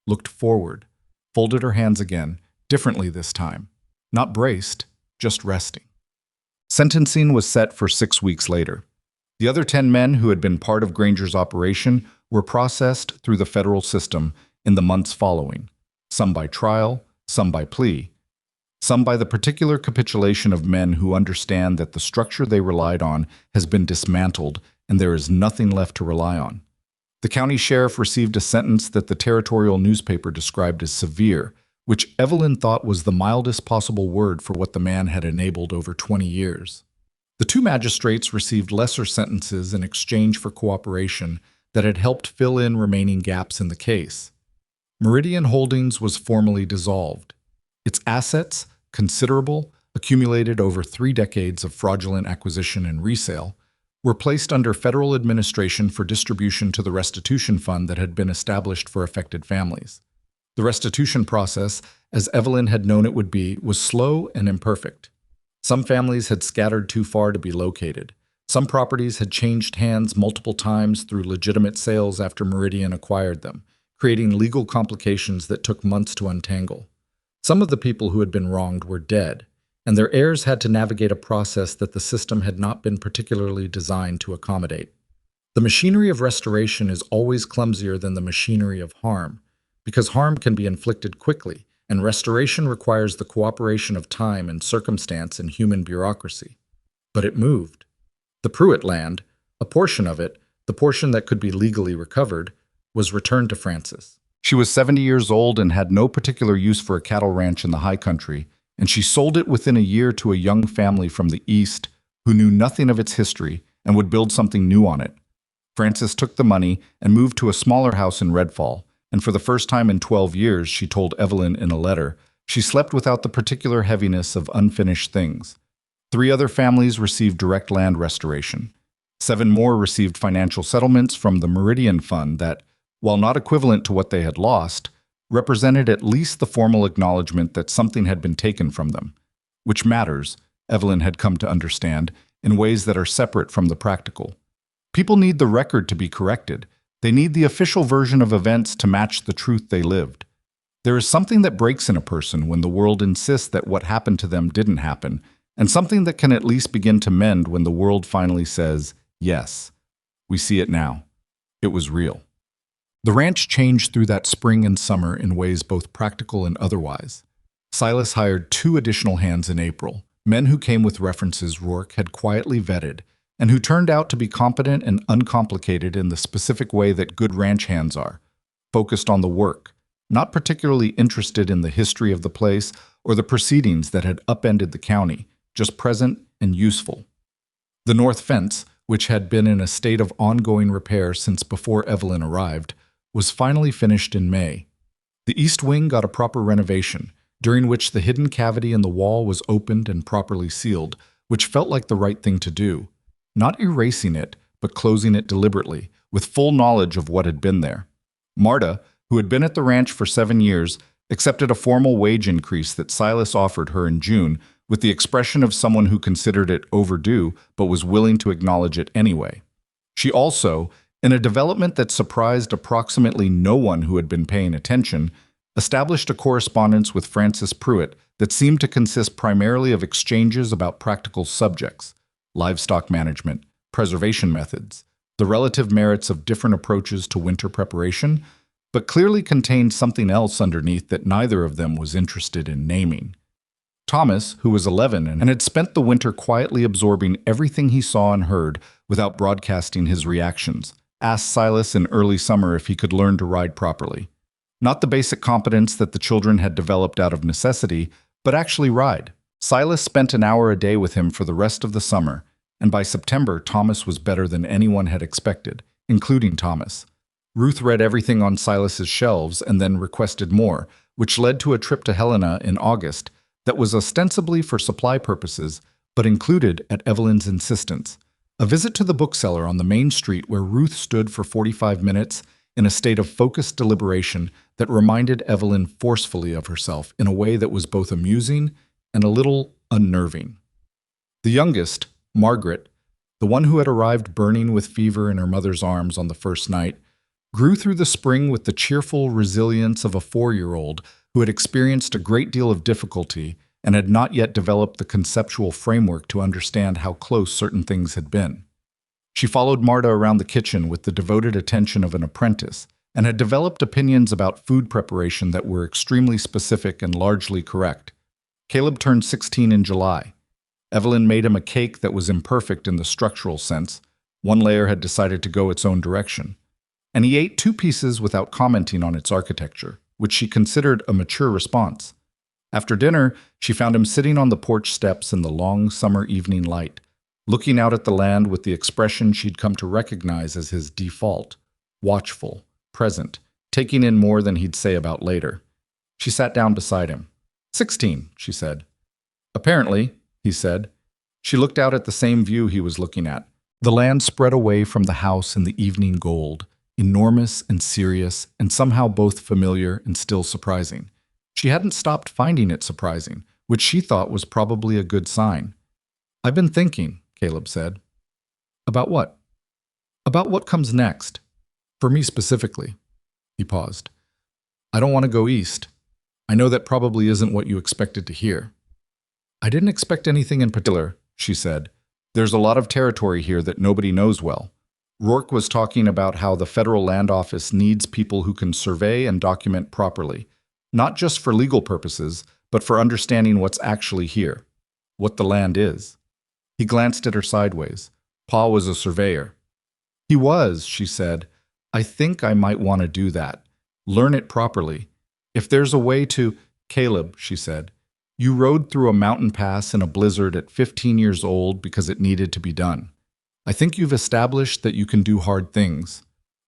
looked forward, folded her hands again, differently this time. Not braced, just resting. Sentencing was set for 6 weeks later. The other 10 men who had been part of Granger's operation were processed through the federal system in the months following, some by trial, some by plea, some by the particular capitulation of men who understand that the structure they relied on has been dismantled and there is nothing left to rely on. The county sheriff received a sentence that the territorial newspaper described as severe, which Evelyn thought was the mildest possible word for what the man had enabled over 20 years. The 2 magistrates received lesser sentences in exchange for cooperation that had helped fill in remaining gaps in the case. Meridian Holdings was formally dissolved. Its assets, considerable, accumulated over 3 decades of fraudulent acquisition and resale, were placed under federal administration for distribution to the restitution fund that had been established for affected families. The restitution process, as Evelyn had known it would be, was slow and imperfect. Some families had scattered too far to be located. Some properties had changed hands multiple times through legitimate sales after Meridian acquired them, creating legal complications that took months to untangle. Some of the people who had been wronged were dead, and their heirs had to navigate a process that the system had not been particularly designed to accommodate. The machinery of restoration is always clumsier than the machinery of harm, because harm can be inflicted quickly, and restoration requires the cooperation of time and circumstance and human bureaucracy. But it moved. The Pruitt land, a portion of it, the portion that could be legally recovered, was returned to Frances. She was 70 years old and had no particular use for a cattle ranch in the high country, and she sold it within a year to a young family from the East who knew nothing of its history and would build something new on it. Frances took the money and moved to a smaller house in Redfall, and for the first time in 12 years, she told Evelyn in a letter, she slept without the particular heaviness of unfinished things. 3 other families received direct land restoration. 7 more received financial settlements from the Meridian Fund that, while not equivalent to what they had lost, represented at least the formal acknowledgement that something had been taken from them, which matters, Evelyn had come to understand, in ways that are separate from the practical. People need the record to be corrected. They need the official version of events to match the truth they lived. There is something that breaks in a person when the world insists that what happened to them didn't happen, and something that can at least begin to mend when the world finally says, yes, we see it now. It was real. The ranch changed through that spring and summer in ways both practical and otherwise. Silas hired 2 additional hands in April, men who came with references Rourke had quietly vetted, and who turned out to be competent and uncomplicated in the specific way that good ranch hands are, focused on the work, not particularly interested in the history of the place or the proceedings that had upended the county, just present and useful. The north fence, which had been in a state of ongoing repair since before Evelyn arrived, was finally finished in May. The east wing got a proper renovation, during which the hidden cavity in the wall was opened and properly sealed, which felt like the right thing to do. Not erasing it, but closing it deliberately, with full knowledge of what had been there. Marta, who had been at the ranch for 7 years, accepted a formal wage increase that Silas offered her in June with the expression of someone who considered it overdue but was willing to acknowledge it anyway. She also, in a development that surprised approximately no one who had been paying attention, established a correspondence with Frances Pruitt that seemed to consist primarily of exchanges about practical subjects, livestock management, preservation methods, the relative merits of different approaches to winter preparation, but clearly contained something else underneath that neither of them was interested in naming. Thomas, who was 11 and had spent the winter quietly absorbing everything he saw and heard without broadcasting his reactions, asked Silas in early summer if he could learn to ride properly. Not the basic competence that the children had developed out of necessity, but actually ride. Silas spent an hour a day with him for the rest of the summer, and by September Thomas was better than anyone had expected, including Thomas. Ruth read everything on Silas's shelves and then requested more, which led to a trip to Helena in August that was ostensibly for supply purposes, but included, at Evelyn's insistence, a visit to the bookseller on the main street where Ruth stood for 45 minutes in a state of focused deliberation that reminded Evelyn forcefully of herself in a way that was both amusing and a little unnerving. The youngest, Margaret, the one who had arrived burning with fever in her mother's arms on the first night, grew through the spring with the cheerful resilience of a 4-year-old who had experienced a great deal of difficulty and had not yet developed the conceptual framework to understand how close certain things had been. She followed Marta around the kitchen with the devoted attention of an apprentice and had developed opinions about food preparation that were extremely specific and largely correct. Caleb turned 16 in July. Evelyn made him a cake that was imperfect in the structural sense. One layer had decided to go its own direction. And he ate 2 pieces without commenting on its architecture, which she considered a mature response. After dinner, she found him sitting on the porch steps in the long summer evening light, looking out at the land with the expression she'd come to recognize as his default, watchful, present, taking in more than he'd say about later. She sat down beside him. 16, she said. Apparently, he said. She looked out at the same view he was looking at, The land spread away from the house in the evening gold, enormous and serious, and somehow both familiar and still surprising. She hadn't stopped finding it surprising, which she thought was probably a good sign. "I've been thinking," Caleb said. "About what?" "About what comes next. For me specifically." He paused. "I don't want to go east. I know that probably isn't what you expected to hear." "I didn't expect anything in particular," she said. "There's a lot of territory here that nobody knows well. Rourke was talking about how the Federal Land Office needs people who can survey and document properly, not just for legal purposes, but for understanding what's actually here, what the land is." He glanced at her sideways. "Pa was a surveyor." "He was," she said. "I think I might want to do that. Learn it properly. If there's a way to—" "Caleb," she said, "you rode through a mountain pass in a blizzard at 15 years old because it needed to be done. I think you've established that you can do hard things.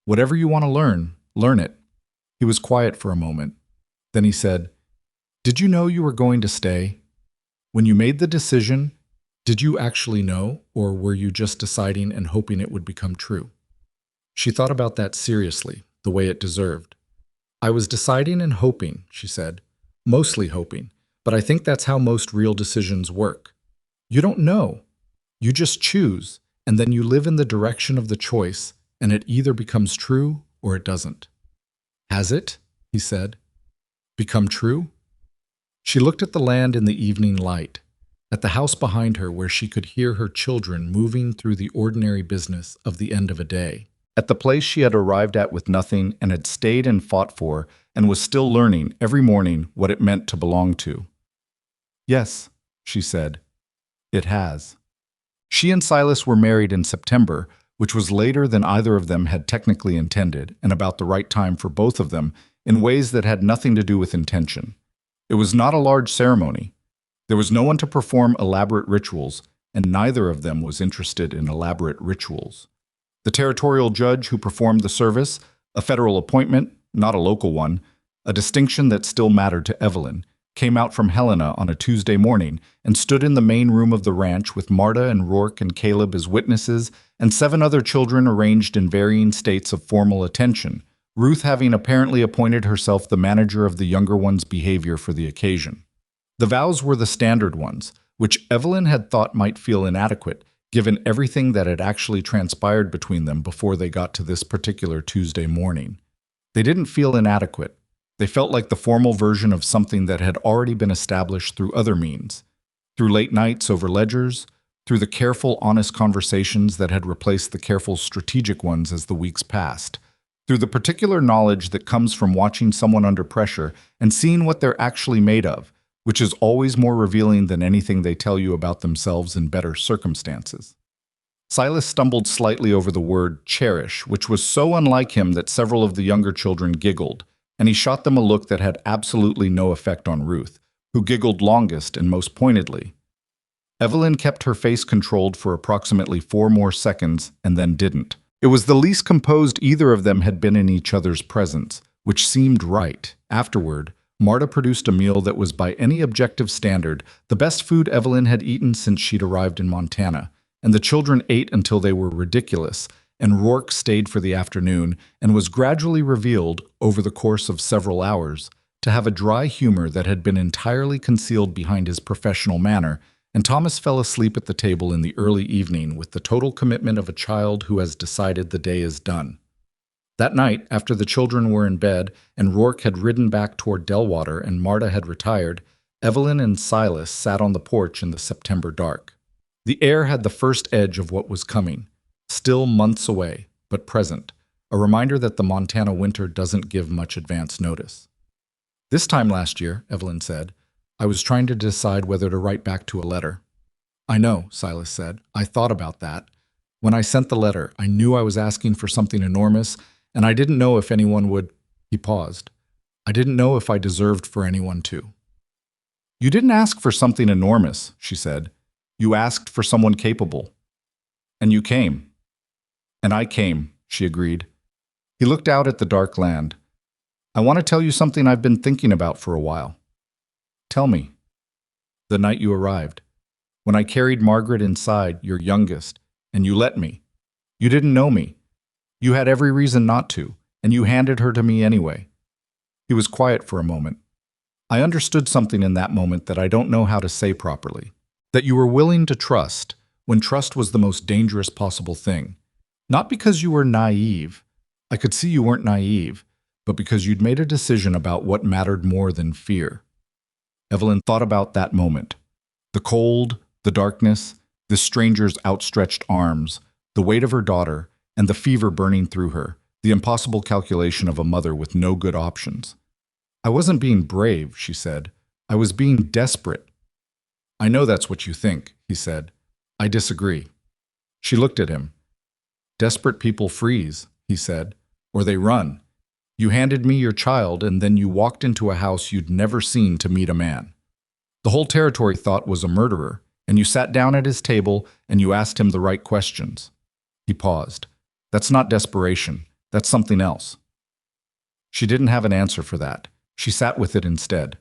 Whatever you want to learn, learn it." He was quiet for a moment. Then he said, "Did you know you were going to stay? When you made the decision, did you actually know, or were you just deciding and hoping it would become true?" She thought about that seriously, the way it deserved. "I was deciding and hoping," she said. "Mostly hoping, but I think that's how most real decisions work. You don't know. You just choose, and then you live in the direction of the choice, and it either becomes true or it doesn't." "Has it?" he said. "Become true?" She looked at the land in the evening light, at the house behind her where she could hear her children moving through the ordinary business of the end of a day, at the place she had arrived at with nothing and had stayed and fought for and was still learning every morning what it meant to belong to. "Yes," she said, "it has." She and Silas were married in September, which was later than either of them had technically intended, and about the right time for both of them, in ways that had nothing to do with intention. It was not a large ceremony. There was no one to perform elaborate rituals, and neither of them was interested in elaborate rituals. The territorial judge who performed the service, a federal appointment, not a local one, a distinction that still mattered to Evelyn, came out from Helena on a Tuesday morning and stood in the main room of the ranch with Marta and Rourke and Caleb as witnesses and 7 other children arranged in varying states of formal attention, Ruth having apparently appointed herself the manager of the younger one's behavior for the occasion. The vows were the standard ones, which Evelyn had thought might feel inadequate, given everything that had actually transpired between them before they got to this particular Tuesday morning. They didn't feel inadequate. They felt like the formal version of something that had already been established through other means, through late nights over ledgers, through the careful, honest conversations that had replaced the careful, strategic ones as the weeks passed, through the particular knowledge that comes from watching someone under pressure and seeing what they're actually made of, which is always more revealing than anything they tell you about themselves in better circumstances. Silas stumbled slightly over the word cherish, which was so unlike him that several of the younger children giggled, and he shot them a look that had absolutely no effect on Ruth, who giggled longest and most pointedly. Evelyn kept her face controlled for approximately 4 more seconds and then didn't. It was the least composed either of them had been in each other's presence, which seemed right. Afterward, Marta produced a meal that was by any objective standard the best food Evelyn had eaten since she'd arrived in Montana, and the children ate until they were ridiculous, and Rourke stayed for the afternoon and was gradually revealed, over the course of several hours, to have a dry humor that had been entirely concealed behind his professional manner, and Thomas fell asleep at the table in the early evening with the total commitment of a child who has decided the day is done. That night, after the children were in bed and Rourke had ridden back toward Delwater and Marta had retired, Evelyn and Silas sat on the porch in the September dark. The air had the first edge of what was coming, still months away, but present, a reminder that the Montana winter doesn't give much advance notice. "This time last year," Evelyn said, "I was trying to decide whether to write back to a letter." "I know," Silas said. "I thought about that. When I sent the letter, I knew I was asking for something enormous, and I didn't know if anyone would—" He paused. "I didn't know if I deserved for anyone to." "You didn't ask for something enormous," she said. "You asked for someone capable. And you came." "And I came," she agreed. He looked out at the dark land. "I want to tell you something I've been thinking about for a while." "Tell me." "The night you arrived. When I carried Margaret inside, your youngest, and you let me, You didn't know me. You had every reason not to, and you handed her to me anyway." He was quiet for a moment. "I understood something in that moment that I don't know how to say properly. That you were willing to trust, when trust was the most dangerous possible thing. Not because you were naive. I could see you weren't naive, but because you'd made a decision about what mattered more than fear." Evelyn thought about that moment. The cold, the darkness, this stranger's outstretched arms, the weight of her daughter, and the fever burning through her, the impossible calculation of a mother with no good options. "I wasn't being brave," she said. "I was being desperate." "I know that's what you think," he said. "I disagree." She looked at him. "Desperate people freeze," he said, "or they run. You handed me your child, and then you walked into a house you'd never seen to meet a man. The whole territory thought was a murderer, and you sat down at his table and you asked him the right questions." He paused. "That's not desperation. That's something else." She didn't have an answer for that. She sat with it instead.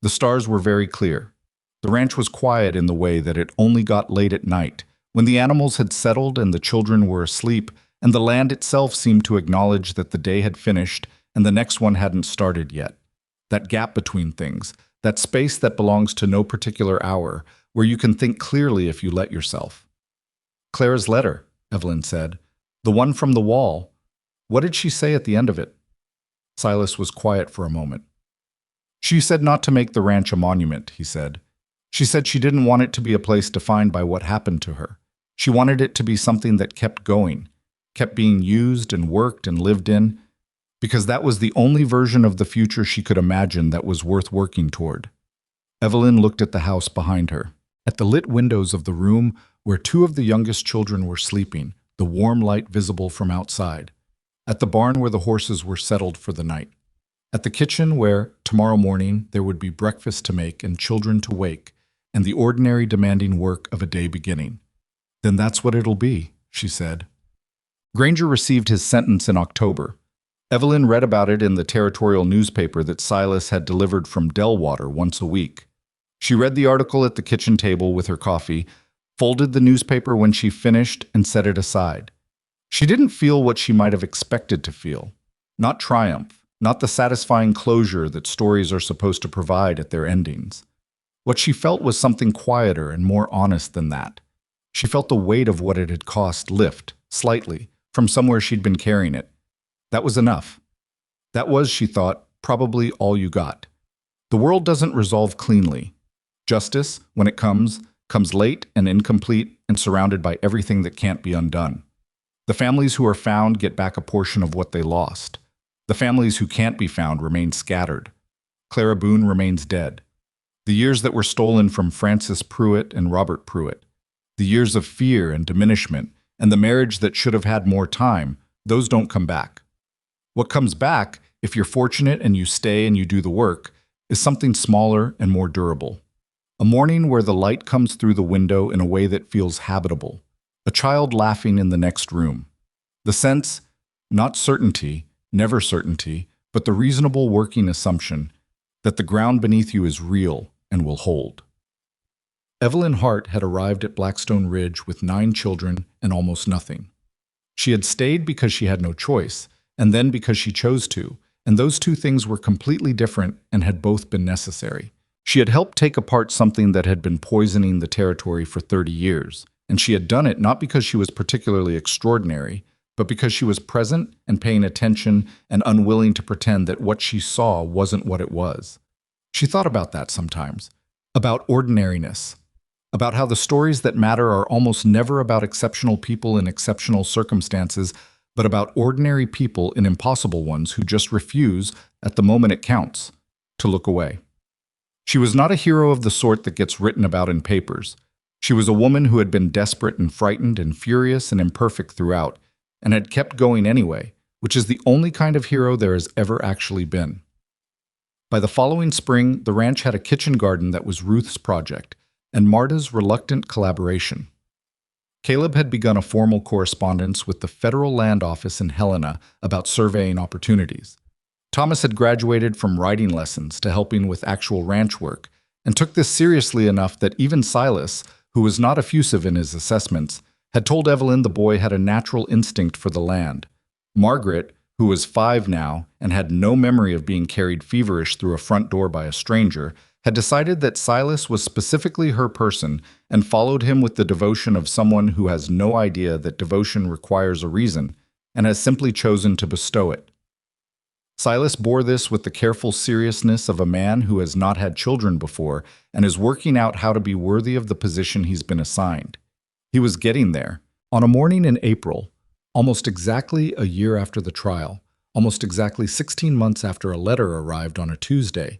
The stars were very clear. The ranch was quiet in the way that it only got late at night, when the animals had settled and the children were asleep, and the land itself seemed to acknowledge that the day had finished and the next one hadn't started yet. That gap between things, that space that belongs to no particular hour, where you can think clearly if you let yourself. "Clara's letter," Evelyn said. "The one from the wall. What did she say at the end of it?" Silas was quiet for a moment. "She said not to make the ranch a monument," he said. "She said she didn't want it to be a place defined by what happened to her. She wanted it to be something that kept going, kept being used and worked and lived in, because that was the only version of the future she could imagine that was worth working toward." Evelyn looked at the house behind her, at the lit windows of the room where two of the youngest children were sleeping, the warm light visible from outside, at the barn where the horses were settled for the night, at the kitchen where, tomorrow morning, there would be breakfast to make and children to wake, and the ordinary demanding work of a day beginning. "Then that's what it'll be," she said. Granger received his sentence in October. Evelyn read about it in the territorial newspaper that Silas had delivered from Delwater once a week. She read the article at the kitchen table with her coffee, folded the newspaper when she finished, and set it aside. She didn't feel what she might have expected to feel. Not triumph, not the satisfying closure that stories are supposed to provide at their endings. What she felt was something quieter and more honest than that. She felt the weight of what it had cost lift, slightly, from somewhere she'd been carrying it. That was enough. That was, she thought, probably all you got. The world doesn't resolve cleanly. Justice, when it comes late and incomplete and surrounded by everything that can't be undone. The families who are found get back a portion of what they lost. The families who can't be found remain scattered. Clara Boone remains dead. The years that were stolen from Francis Pruitt and Robert Pruitt, the years of fear and diminishment, and the marriage that should have had more time, those don't come back. What comes back, if you're fortunate and you stay and you do the work, is something smaller and more durable. A morning where the light comes through the window in a way that feels habitable. A child laughing in the next room. The sense, not certainty, never certainty, but the reasonable working assumption that the ground beneath you is real and will hold. Evelyn Hart had arrived at Blackstone Ridge with 9 children and almost nothing. She had stayed because she had no choice, and then because she chose to, and those two things were completely different and had both been necessary. She had helped take apart something that had been poisoning the territory for 30 years, and she had done it not because she was particularly extraordinary, but because she was present and paying attention and unwilling to pretend that what she saw wasn't what it was. She thought about that sometimes, about ordinariness, about how the stories that matter are almost never about exceptional people in exceptional circumstances, but about ordinary people in impossible ones who just refuse, at the moment it counts, to look away. She was not a hero of the sort that gets written about in papers. She was a woman who had been desperate and frightened and furious and imperfect throughout, and had kept going anyway, which is the only kind of hero there has ever actually been. By the following spring, the ranch had a kitchen garden that was Ruth's project, and Marta's reluctant collaboration. Caleb had begun a formal correspondence with the Federal Land Office in Helena about surveying opportunities. Thomas had graduated from writing lessons to helping with actual ranch work, and took this seriously enough that even Silas, who was not effusive in his assessments, had told Evelyn the boy had a natural instinct for the land. Margaret, who was 5 now and had no memory of being carried feverish through a front door by a stranger, had decided that Silas was specifically her person and followed him with the devotion of someone who has no idea that devotion requires a reason and has simply chosen to bestow it. Silas bore this with the careful seriousness of a man who has not had children before and is working out how to be worthy of the position he's been assigned. He was getting there. On a morning in April, almost exactly a year after the trial, almost exactly 16 months after a letter arrived on a Tuesday,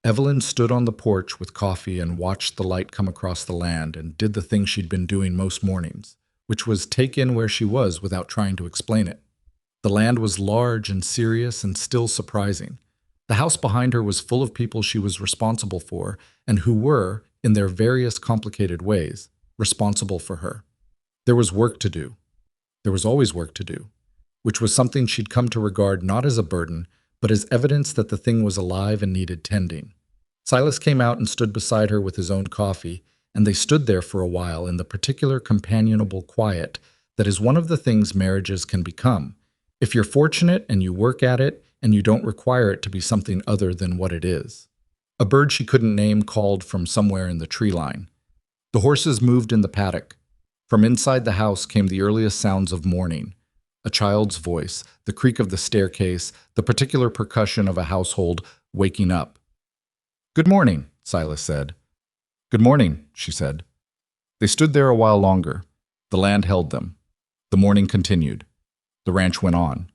Evelyn stood on the porch with coffee and watched the light come across the land and did the thing she'd been doing most mornings, which was take in where she was without trying to explain it. The land was large and serious and still surprising. The house behind her was full of people she was responsible for and who were, in their various complicated ways, responsible for her. There was work to do. There was always work to do, which was something she'd come to regard not as a burden, but as evidence that the thing was alive and needed tending. Silas came out and stood beside her with his own coffee, and they stood there for a while in the particular companionable quiet that is one of the things marriages can become, if you're fortunate and you work at it and you don't require it to be something other than what it is. A bird she couldn't name called from somewhere in the tree line. The horses moved in the paddock. From inside the house came the earliest sounds of morning. A child's voice, the creak of the staircase, the particular percussion of a household waking up. "Good morning," Silas said. "Good morning," she said. They stood there a while longer. The land held them. The morning continued. The ranch went on.